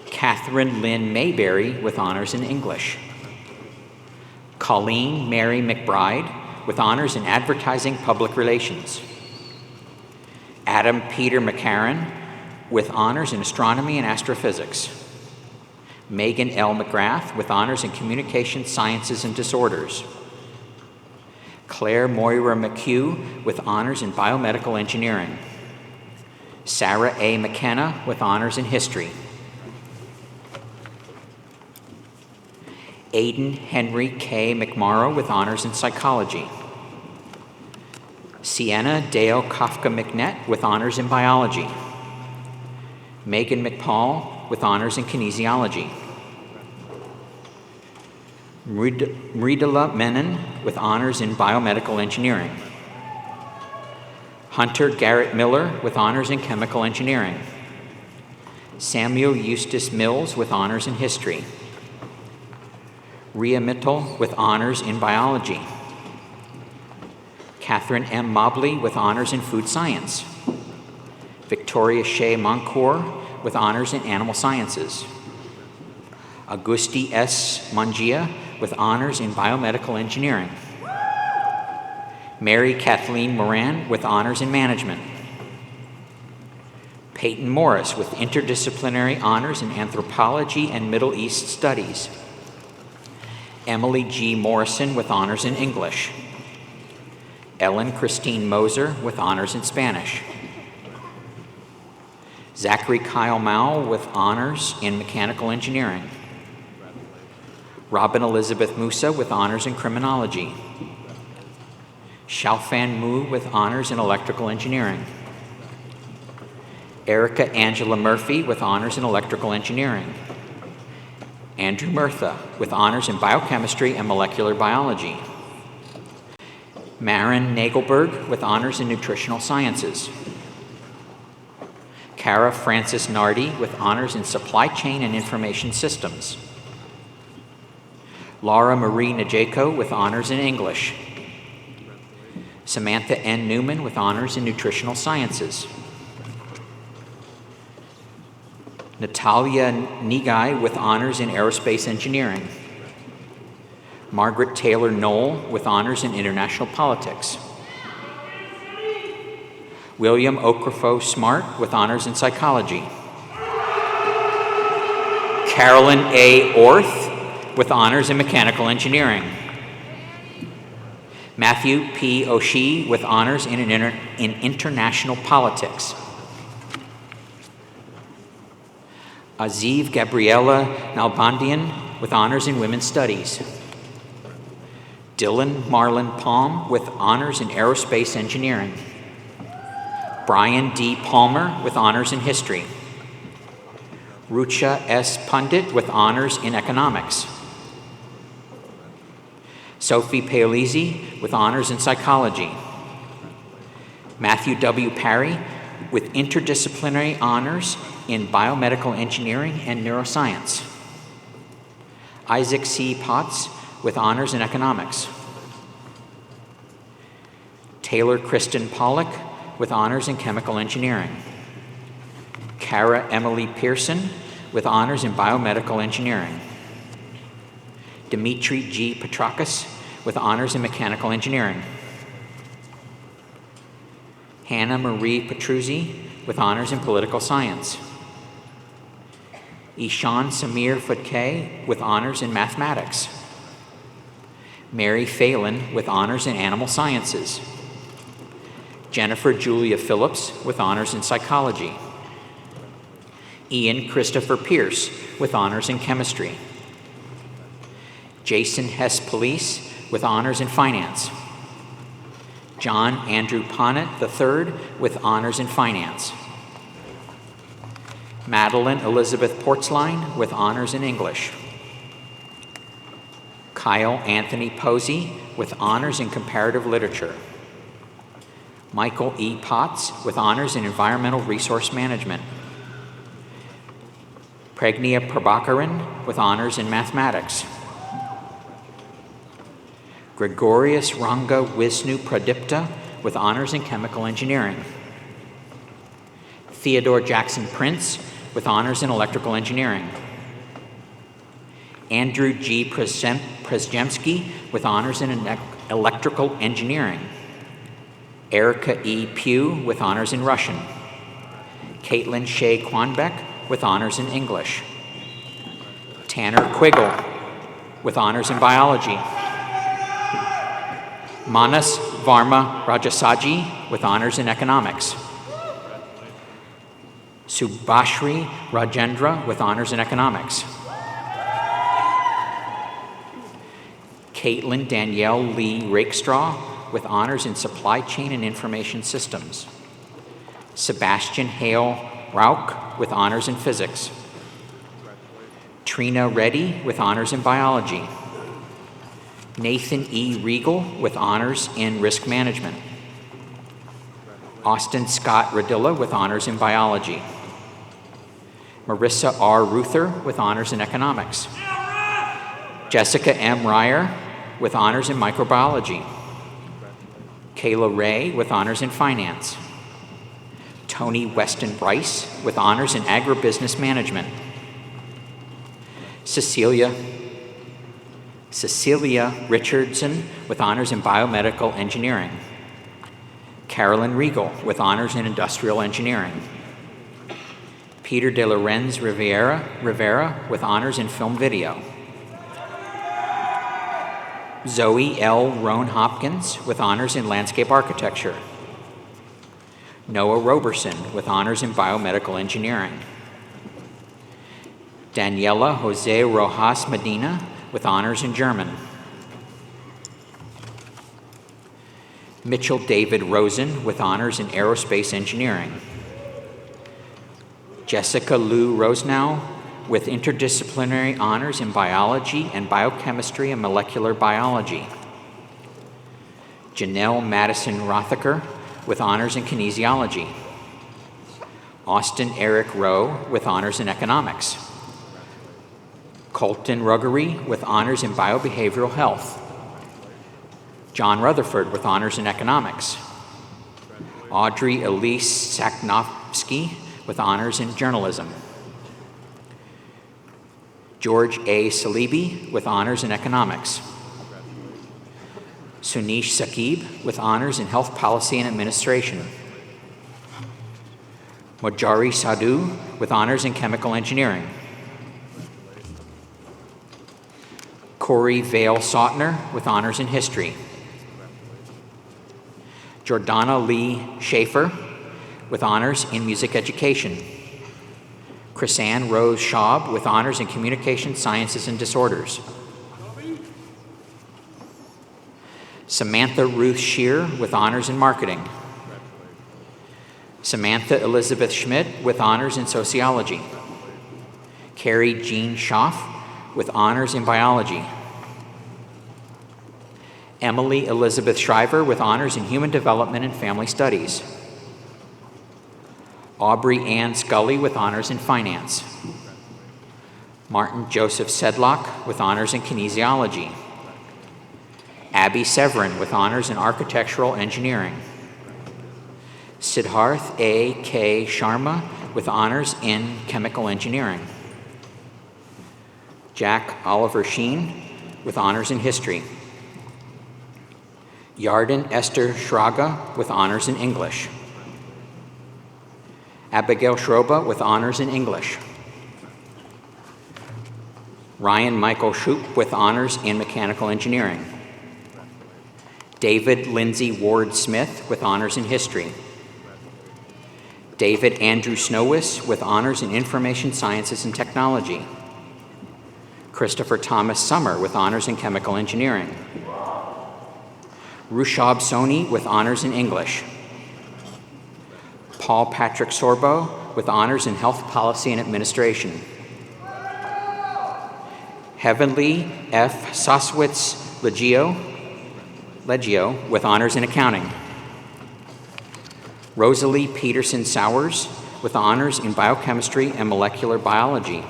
Catherine Lynn Mayberry, with honors in English. Colleen Mary McBride, with honors in Advertising Public Relations. Adam Peter McCarran, with honors in Astronomy and Astrophysics. Megan L. McGrath, with honors in Communication Sciences and Disorders. Claire Moira McHugh, with honors in Biomedical Engineering. Sarah A. McKenna, with honors in History. Aidan Henry K. McMorrow, with honors in Psychology. Sienna Dale Kafka McNett, with honors in Biology. Megan McPaul, with honors in Kinesiology. Mridula Menon, with honors in Biomedical Engineering. Hunter Garrett Miller, with honors in Chemical Engineering. Samuel Eustace Mills, with honors in History. Rhea Mittal, with honors in Biology. Catherine M. Mobley, with honors in Food Science. Victoria Shea Moncourt, with honors in Animal Sciences. Augusti S. Mangia, with honors in Biomedical Engineering. Mary Kathleen Moran, with honors in Management. Peyton Morris, with interdisciplinary honors in Anthropology and Middle East Studies. Emily G. Morrison, with honors in English. Ellen Christine Moser, with honors in Spanish. Zachary Kyle Mao with honors in mechanical engineering. Robin Elizabeth Musa with honors in criminology. Xiaofan Mu with honors in electrical engineering. Erica Angela Murphy with honors in electrical engineering. Andrew Murtha with honors in biochemistry and molecular biology. Maren Nagelberg with honors in nutritional sciences. Kara Francis Nardi with honors in supply chain and information systems. Laura Marie Najeko with honors in English. Samantha N. Newman with honors in nutritional sciences. Natalia Nigai with honors in aerospace engineering. Margaret Taylor Knoll with honors in international politics. William Okrafo Smart with honors in psychology. Carolyn A. Orth with honors in mechanical engineering. Matthew P. O'Shea with honors in international politics. Aziv Gabriela Nalbandian with honors in women's studies. Dylan Marlon Palm with honors in aerospace engineering. Brian D. Palmer with honors in history. Rucha S. Pundit with honors in economics. Sophie Paolisi with honors in psychology. Matthew W. Parry with interdisciplinary honors in biomedical engineering and neuroscience. Isaac C. Potts with honors in economics. Taylor Kristen Pollock with honors in chemical engineering. Kara Emily Pearson with honors in biomedical engineering. Dimitri G. Petrakis with honors in mechanical engineering. Hannah Marie Petruzzi with honors in political science. Ishan Samir Futke with honors in mathematics. Mary Phelan with honors in animal sciences. Jennifer Julia Phillips with honors in psychology. Ian Christopher Pierce with honors in chemistry. Jason Hess Police with honors in finance. John Andrew Ponnet III with honors in finance. Madeline Elizabeth Portzline with honors in English. Kyle Anthony Posey with honors in comparative literature. Michael E. Potts with honors in environmental resource management. Pregnia Prabhakaran with honors in mathematics. Gregorius Ranga Wisnu Pradipta with honors in chemical engineering. Theodore Jackson Prince with honors in electrical engineering. Andrew G. Przemski with honors in electrical engineering. Erica E. Pugh with honors in Russian. Caitlin Shea Quanbeck with honors in English. Tanner Quiggle with honors in biology. Manas Varma Rajasaji with honors in economics. Subhashri Rajendra with honors in economics. Caitlin Danielle Lee Rakestraw with honors in supply chain and information systems. Sebastian Hale Rauch with honors in physics. Trina Reddy with honors in biology. Nathan E. Regal with honors in risk management. Austin Scott Radilla with honors in biology. Marissa R. Ruther with honors in economics. Jessica M. Ryer with honors in microbiology. Kayla Ray with honors in finance. Tony Weston Bryce with honors in agribusiness management. Cecilia Richardson with honors in biomedical engineering. Carolyn Regal with honors in industrial engineering. Peter de Lorenz Rivera with honors in film video. Zoe L. Roan Hopkins with honors in landscape architecture. Noah Roberson with honors in biomedical engineering. Daniela Jose Rojas Medina with honors in German. Mitchell David Rosen with honors in aerospace engineering. Jessica Lou Rosenow with interdisciplinary honors in biology and biochemistry and molecular biology. Janelle Madison Rothaker with honors in kinesiology. Austin Eric Rowe with honors in economics. Colton Ruggery with honors in biobehavioral health. John Rutherford with honors in economics. Audrey Elise Saknofsky with honors in journalism. George A. Salibi with honors in economics. Sunish Saqib with honors in health policy and administration. Mojari Sadhu with honors in chemical engineering. Corey Vale Sautner with honors in history. Jordana Lee Schaefer with honors in music education. Chrisanne Rose Schaub with honors in communication sciences and disorders. Samantha Ruth Shear with honors in marketing. Samantha Elizabeth Schmidt with honors in sociology. Carrie Jean Schaff with honors in biology. Emily Elizabeth Shriver with honors in human development and family studies. Aubrey Ann Scully with honors in finance. Martin Joseph Sedlock with honors in kinesiology. Abby Severin with honors in architectural engineering. Siddharth A. K. Sharma with honors in chemical engineering. Jack Oliver Sheen with honors in history. Yarden Esther Shraga with honors in English. Abigail Schroba with honors in English. Ryan Michael Shoup with honors in mechanical engineering. David Lindsay Ward Smith with honors in history. David Andrew Snowis with honors in information sciences and technology. Christopher Thomas Summer with honors in chemical engineering. Rushab Soni with honors in English. Paul Patrick Sorbo with honors in health policy and administration. Heavenly F. Soswitz Leggio with honors in accounting. Rosalie Peterson Sowers with honors in biochemistry and molecular biology.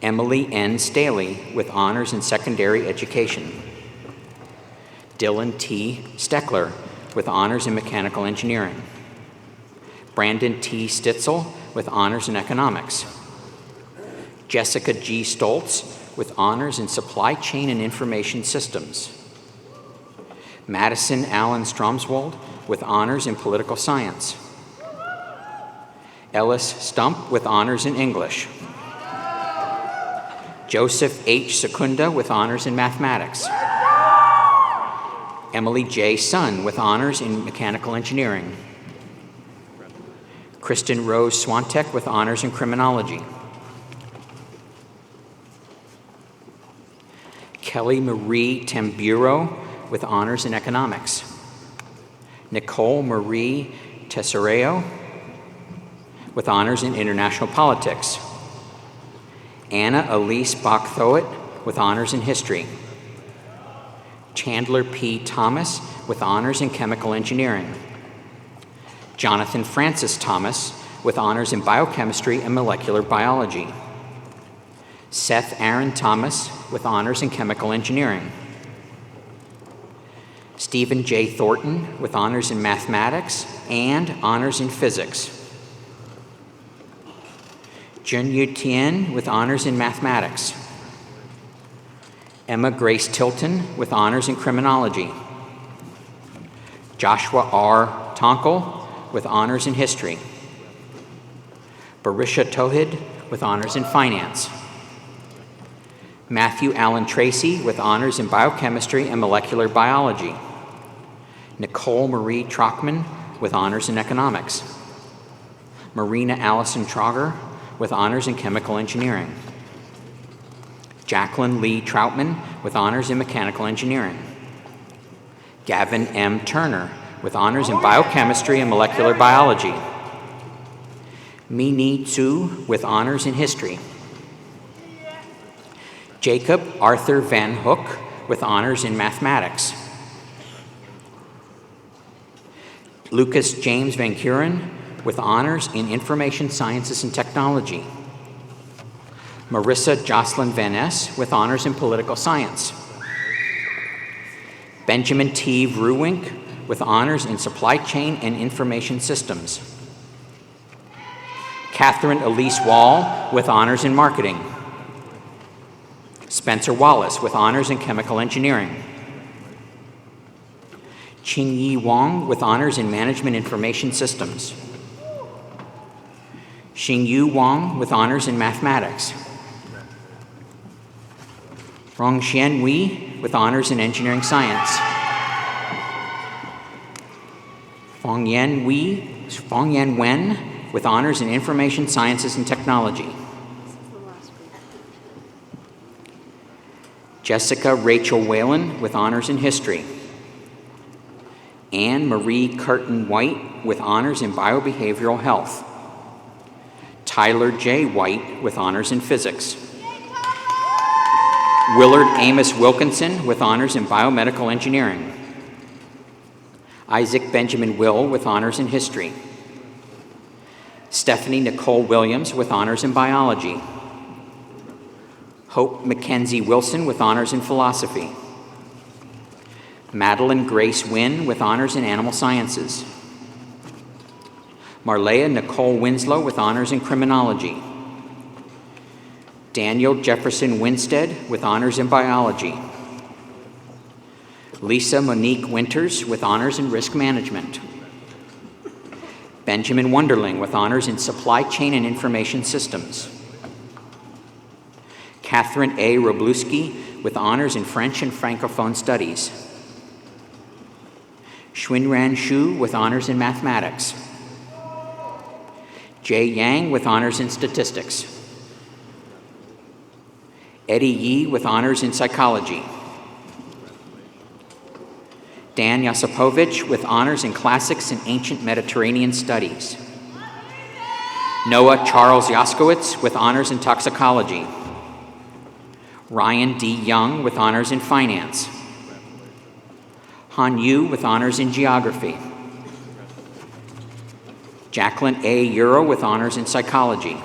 Emily N. Staley with honors in secondary education. Dylan T. Steckler with honors in mechanical engineering. Brandon T. Stitzel with honors in economics. Jessica G. Stoltz with honors in supply chain and information systems. Madison Allen Stromswold with honors in political science. Ellis Stump with honors in English. Joseph H. Secunda with honors in mathematics. Emily J. Sun with honors in mechanical engineering. Kristen Rose Swantek with honors in criminology. Kelly Marie Tamburo with honors in economics. Nicole Marie Tesareo with honors in international politics. Anna Elise Bach-Thowet with honors in history. Chandler P. Thomas with honors in chemical engineering. Jonathan Francis Thomas with honors in biochemistry and molecular biology. Seth Aaron Thomas with honors in chemical engineering. Stephen J. Thornton with honors in mathematics and honors in physics. Junyu Tien with honors in mathematics. Emma Grace Tilton with honors in criminology. Joshua R. Tonkel with honors in history. Barisha Tohid with honors in finance. Matthew Allen Tracy with honors in biochemistry and molecular biology. Nicole Marie Trockman with honors in economics. Marina Allison Trauger, with honors in chemical engineering. Jacqueline Lee Troutman, with honors in mechanical engineering. Gavin M. Turner, with honors in biochemistry and molecular biology. Mi-Ni Tzu, with honors in history. Jacob Arthur Van Hook, with honors in mathematics. Lucas James Van Kuren, with honors in information sciences and technology. Marissa Jocelyn Van Ness, with honors in political science. Benjamin T. Ruwink, with honors in supply chain and information systems. Catherine Elise Wall, with honors in marketing. Spencer Wallace, with honors in chemical engineering. Qingyi Wang, with honors in management information systems. Xingyu Wang, with honors in mathematics. Rongxian Wei, with honors in engineering science. Fangyan Wen, with honors in information sciences and technology. Jessica Rachel Whalen, with honors in history. Anne Marie Curtin White, with honors in biobehavioral health. Tyler J. White, with honors in physics. Willard Amos Wilkinson, with honors in biomedical engineering. Isaac Benjamin Will, with honors in history. Stephanie Nicole Williams, with honors in biology. Hope Mackenzie Wilson, with honors in philosophy. Madeline Grace Wynn, with honors in animal sciences. Marlea Nicole Winslow, with honors in criminology. Daniel Jefferson Winstead, with honors in biology. Lisa Monique Winters, with honors in risk management. Benjamin Wonderling, with honors in supply chain and information systems. Catherine A. Robluski, with honors in French and Francophone studies. Xunran Xu, with honors in mathematics. Jay Yang, with honors in statistics. Eddie Yi, with honors in psychology. Dan Yosipovich, with honors in classics and ancient Mediterranean studies. Noah Charles Yaskowitz, with honors in toxicology. Ryan D. Young, with honors in finance. Han Yu, with honors in geography. Jacqueline A. Euro, with honors in psychology.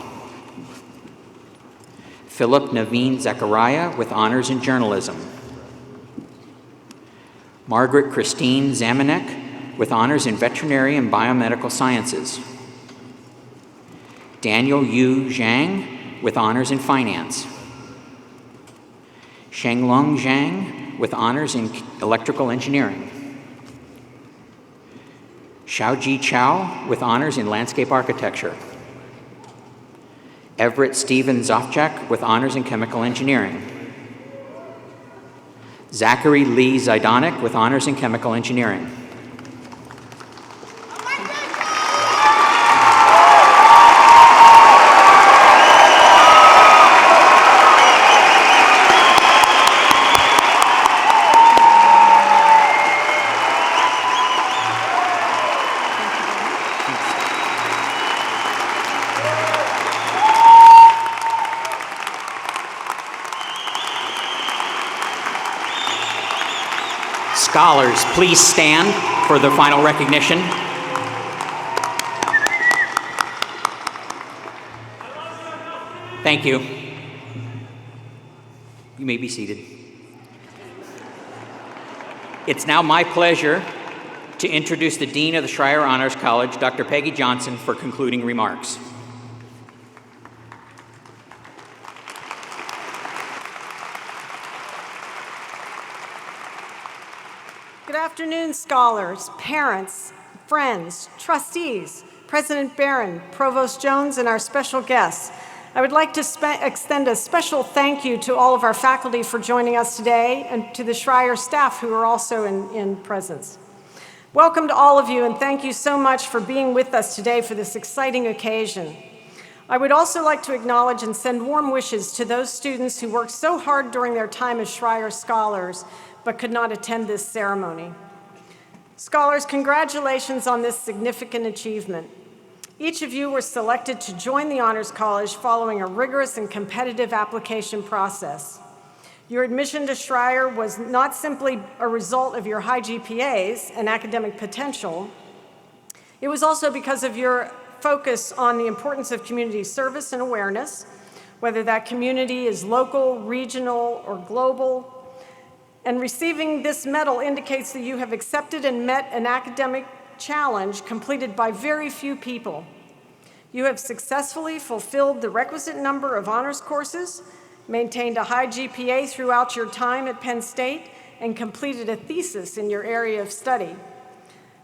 Philip Naveen Zachariah, with honors in journalism. Margaret Christine Zamanek, with honors in veterinary and biomedical sciences. Daniel Yu Zhang, with honors in finance. Shenglong Zhang, with honors in electrical engineering. Xiaoji Chao, with honors in landscape architecture. Everett Stephen Zofchak, with honors in chemical engineering. Zachary Lee Zaidonik, with honors in chemical engineering. Scholars, please stand for the final recognition. Thank you. You may be seated. It's now my pleasure to introduce the Dean of the Schreyer Honors College, Dr. Peggy Johnson, for concluding remarks. Good afternoon, scholars, parents, friends, trustees, President Barron, Provost Jones, and our special guests. I would like to extend a special thank you to all of our faculty for joining us today and to the Schreyer staff who are also in presence. Welcome to all of you, and thank you so much for being with us today for this exciting occasion. I would also like to acknowledge and send warm wishes to those students who worked so hard during their time as Schreyer Scholars but could not attend this ceremony. Scholars, congratulations on this significant achievement. Each of you were selected to join the Honors College following a rigorous and competitive application process. Your admission to Schreyer was not simply a result of your high GPAs and academic potential. It was also because of your focus on the importance of community service and awareness, whether that community is local, regional, or global. And receiving this medal indicates that you have accepted and met an academic challenge completed by very few people. You have successfully fulfilled the requisite number of honors courses, maintained a high GPA throughout your time at Penn State, and completed a thesis in your area of study.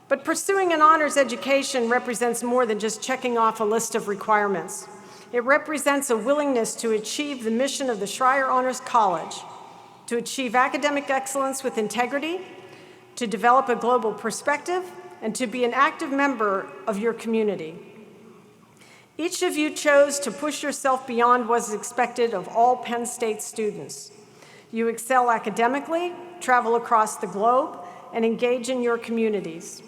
But pursuing an honors education represents more than just checking off a list of requirements. It represents a willingness to achieve the mission of the Schreyer Honors College, to achieve academic excellence with integrity, to develop a global perspective, and to be an active member of your community. Each of you chose to push yourself beyond what is expected of all Penn State students. You excel academically, travel across the globe, and engage in your communities.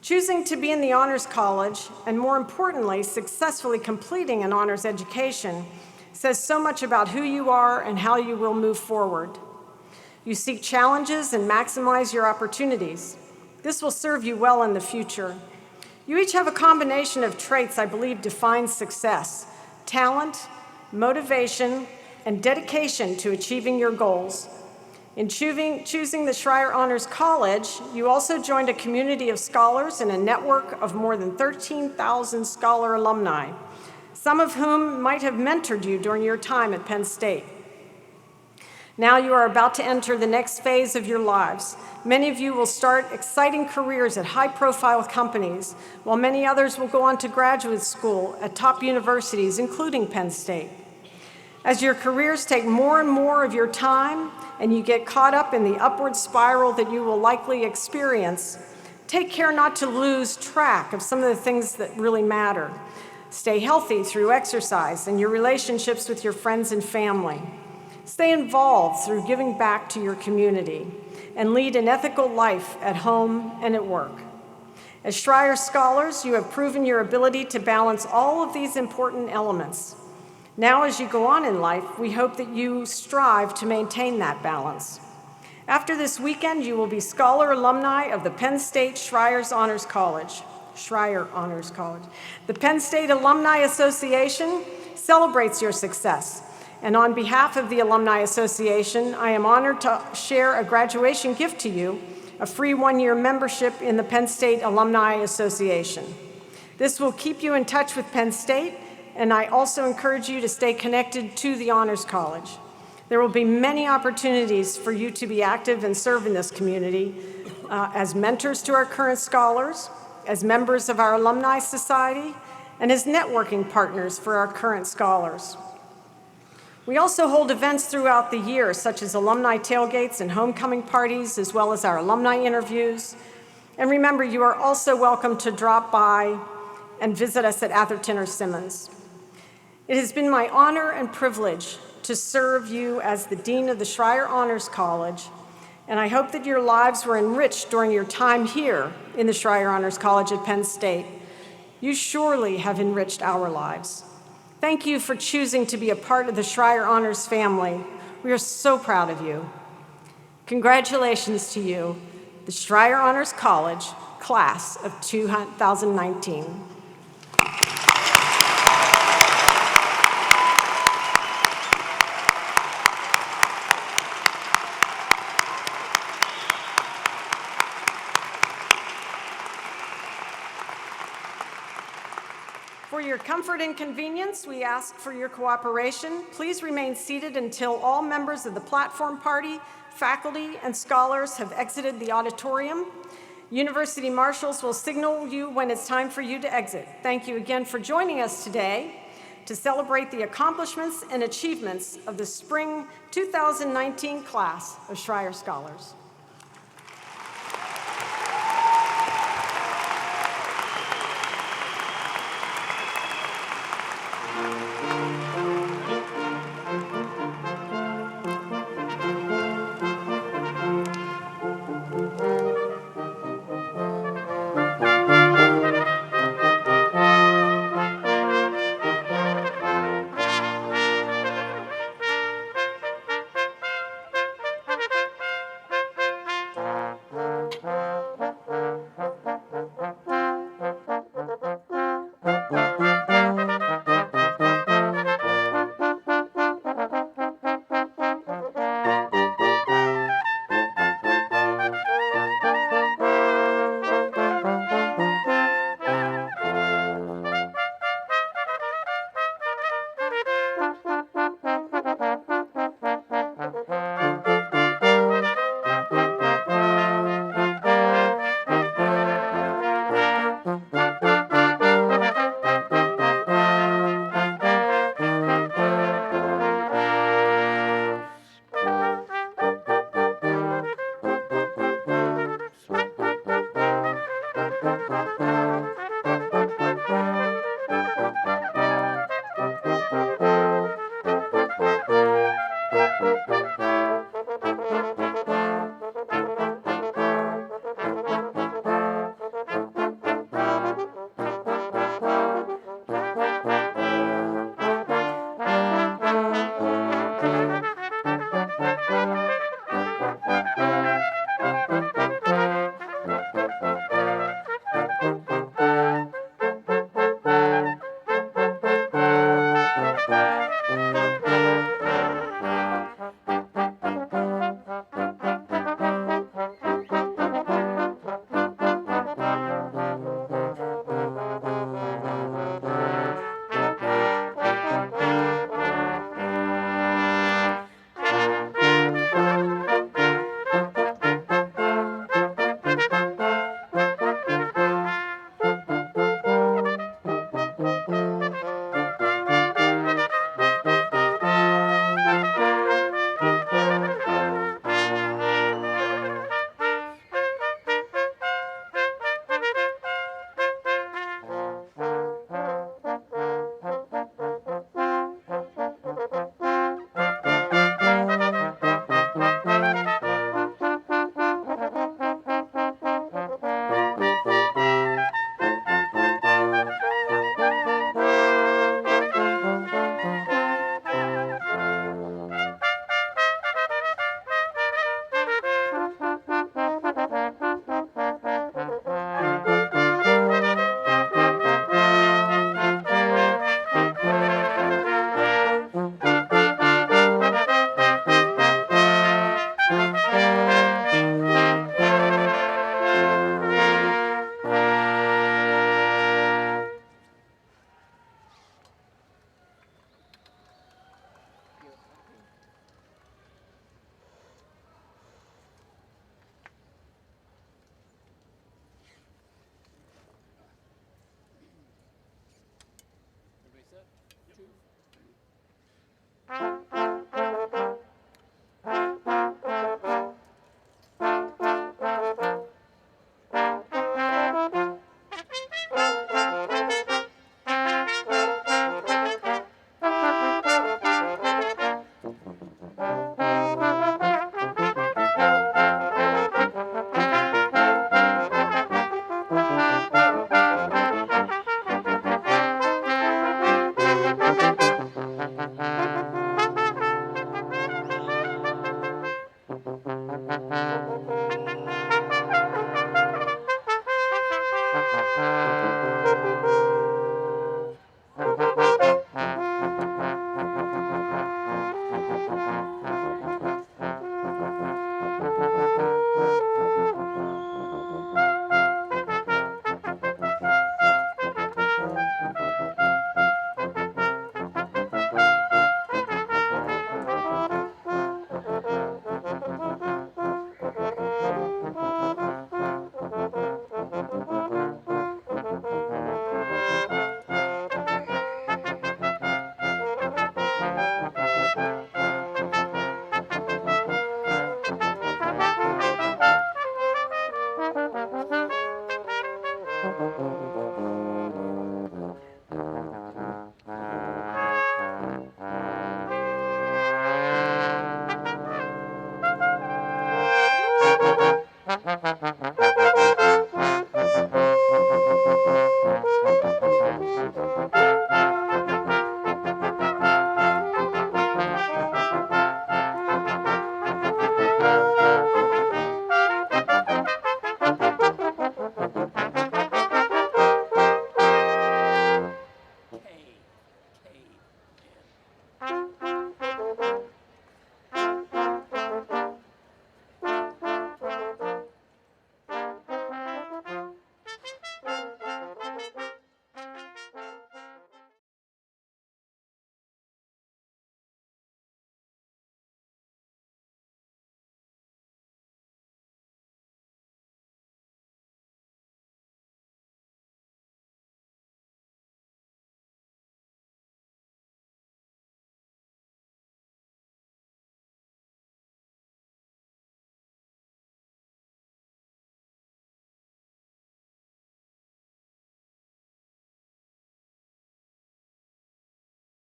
Choosing to be in the Honors College, and more importantly, successfully completing an honors education, says so much about who you are and how you will move forward. You seek challenges and maximize your opportunities. This will serve you well in the future. You each have a combination of traits I believe define success: talent, motivation, and dedication to achieving your goals. In choosing the Schreyer Honors College, you also joined a community of scholars and a network of more than 13,000 scholar alumni, some of whom might have mentored you during your time at Penn State. Now you are about to enter the next phase of your lives. Many of you will start exciting careers at high-profile companies, while many others will go on to graduate school at top universities, including Penn State. As your careers take more and more of your time, and you get caught up in the upward spiral that you will likely experience, take care not to lose track of some of the things that really matter. Stay healthy through exercise and your relationships with your friends and family. Stay involved through giving back to your community, and lead an ethical life at home and at work. As Schreyer Scholars, you have proven your ability to balance all of these important elements. Now, as you go on in life, we hope that you strive to maintain that balance. After this weekend, you will be scholar alumni of the Penn State Schreyer Honors College. The Penn State Alumni Association celebrates your success. And on behalf of the Alumni Association, I am honored to share a graduation gift to you, a free one-year membership in the Penn State Alumni Association. This will keep you in touch with Penn State, and I also encourage you to stay connected to the Honors College. There will be many opportunities for you to be active and serve in this community as mentors to our current scholars, as members of our Alumni Society, and as networking partners for our current scholars. We also hold events throughout the year, such as alumni tailgates and homecoming parties, as well as our alumni interviews. And remember, you are also welcome to drop by and visit us at Atherton or Simmons. It has been my honor and privilege to serve you as the Dean of the Schreyer Honors College, and I hope that your lives were enriched during your time here in the Schreyer Honors College at Penn State. You surely have enriched our lives. Thank you for choosing to be a part of the Schreyer Honors family. We are so proud of you. Congratulations to you, the Schreyer Honors College class of 2019. For your comfort and convenience, we ask for your cooperation. Please remain seated until all members of the platform party, faculty, and scholars have exited the auditorium. University marshals will signal you when it's time for you to exit. Thank you again for joining us today to celebrate the accomplishments and achievements of the Spring 2019 class of Schreyer Scholars. Thank you.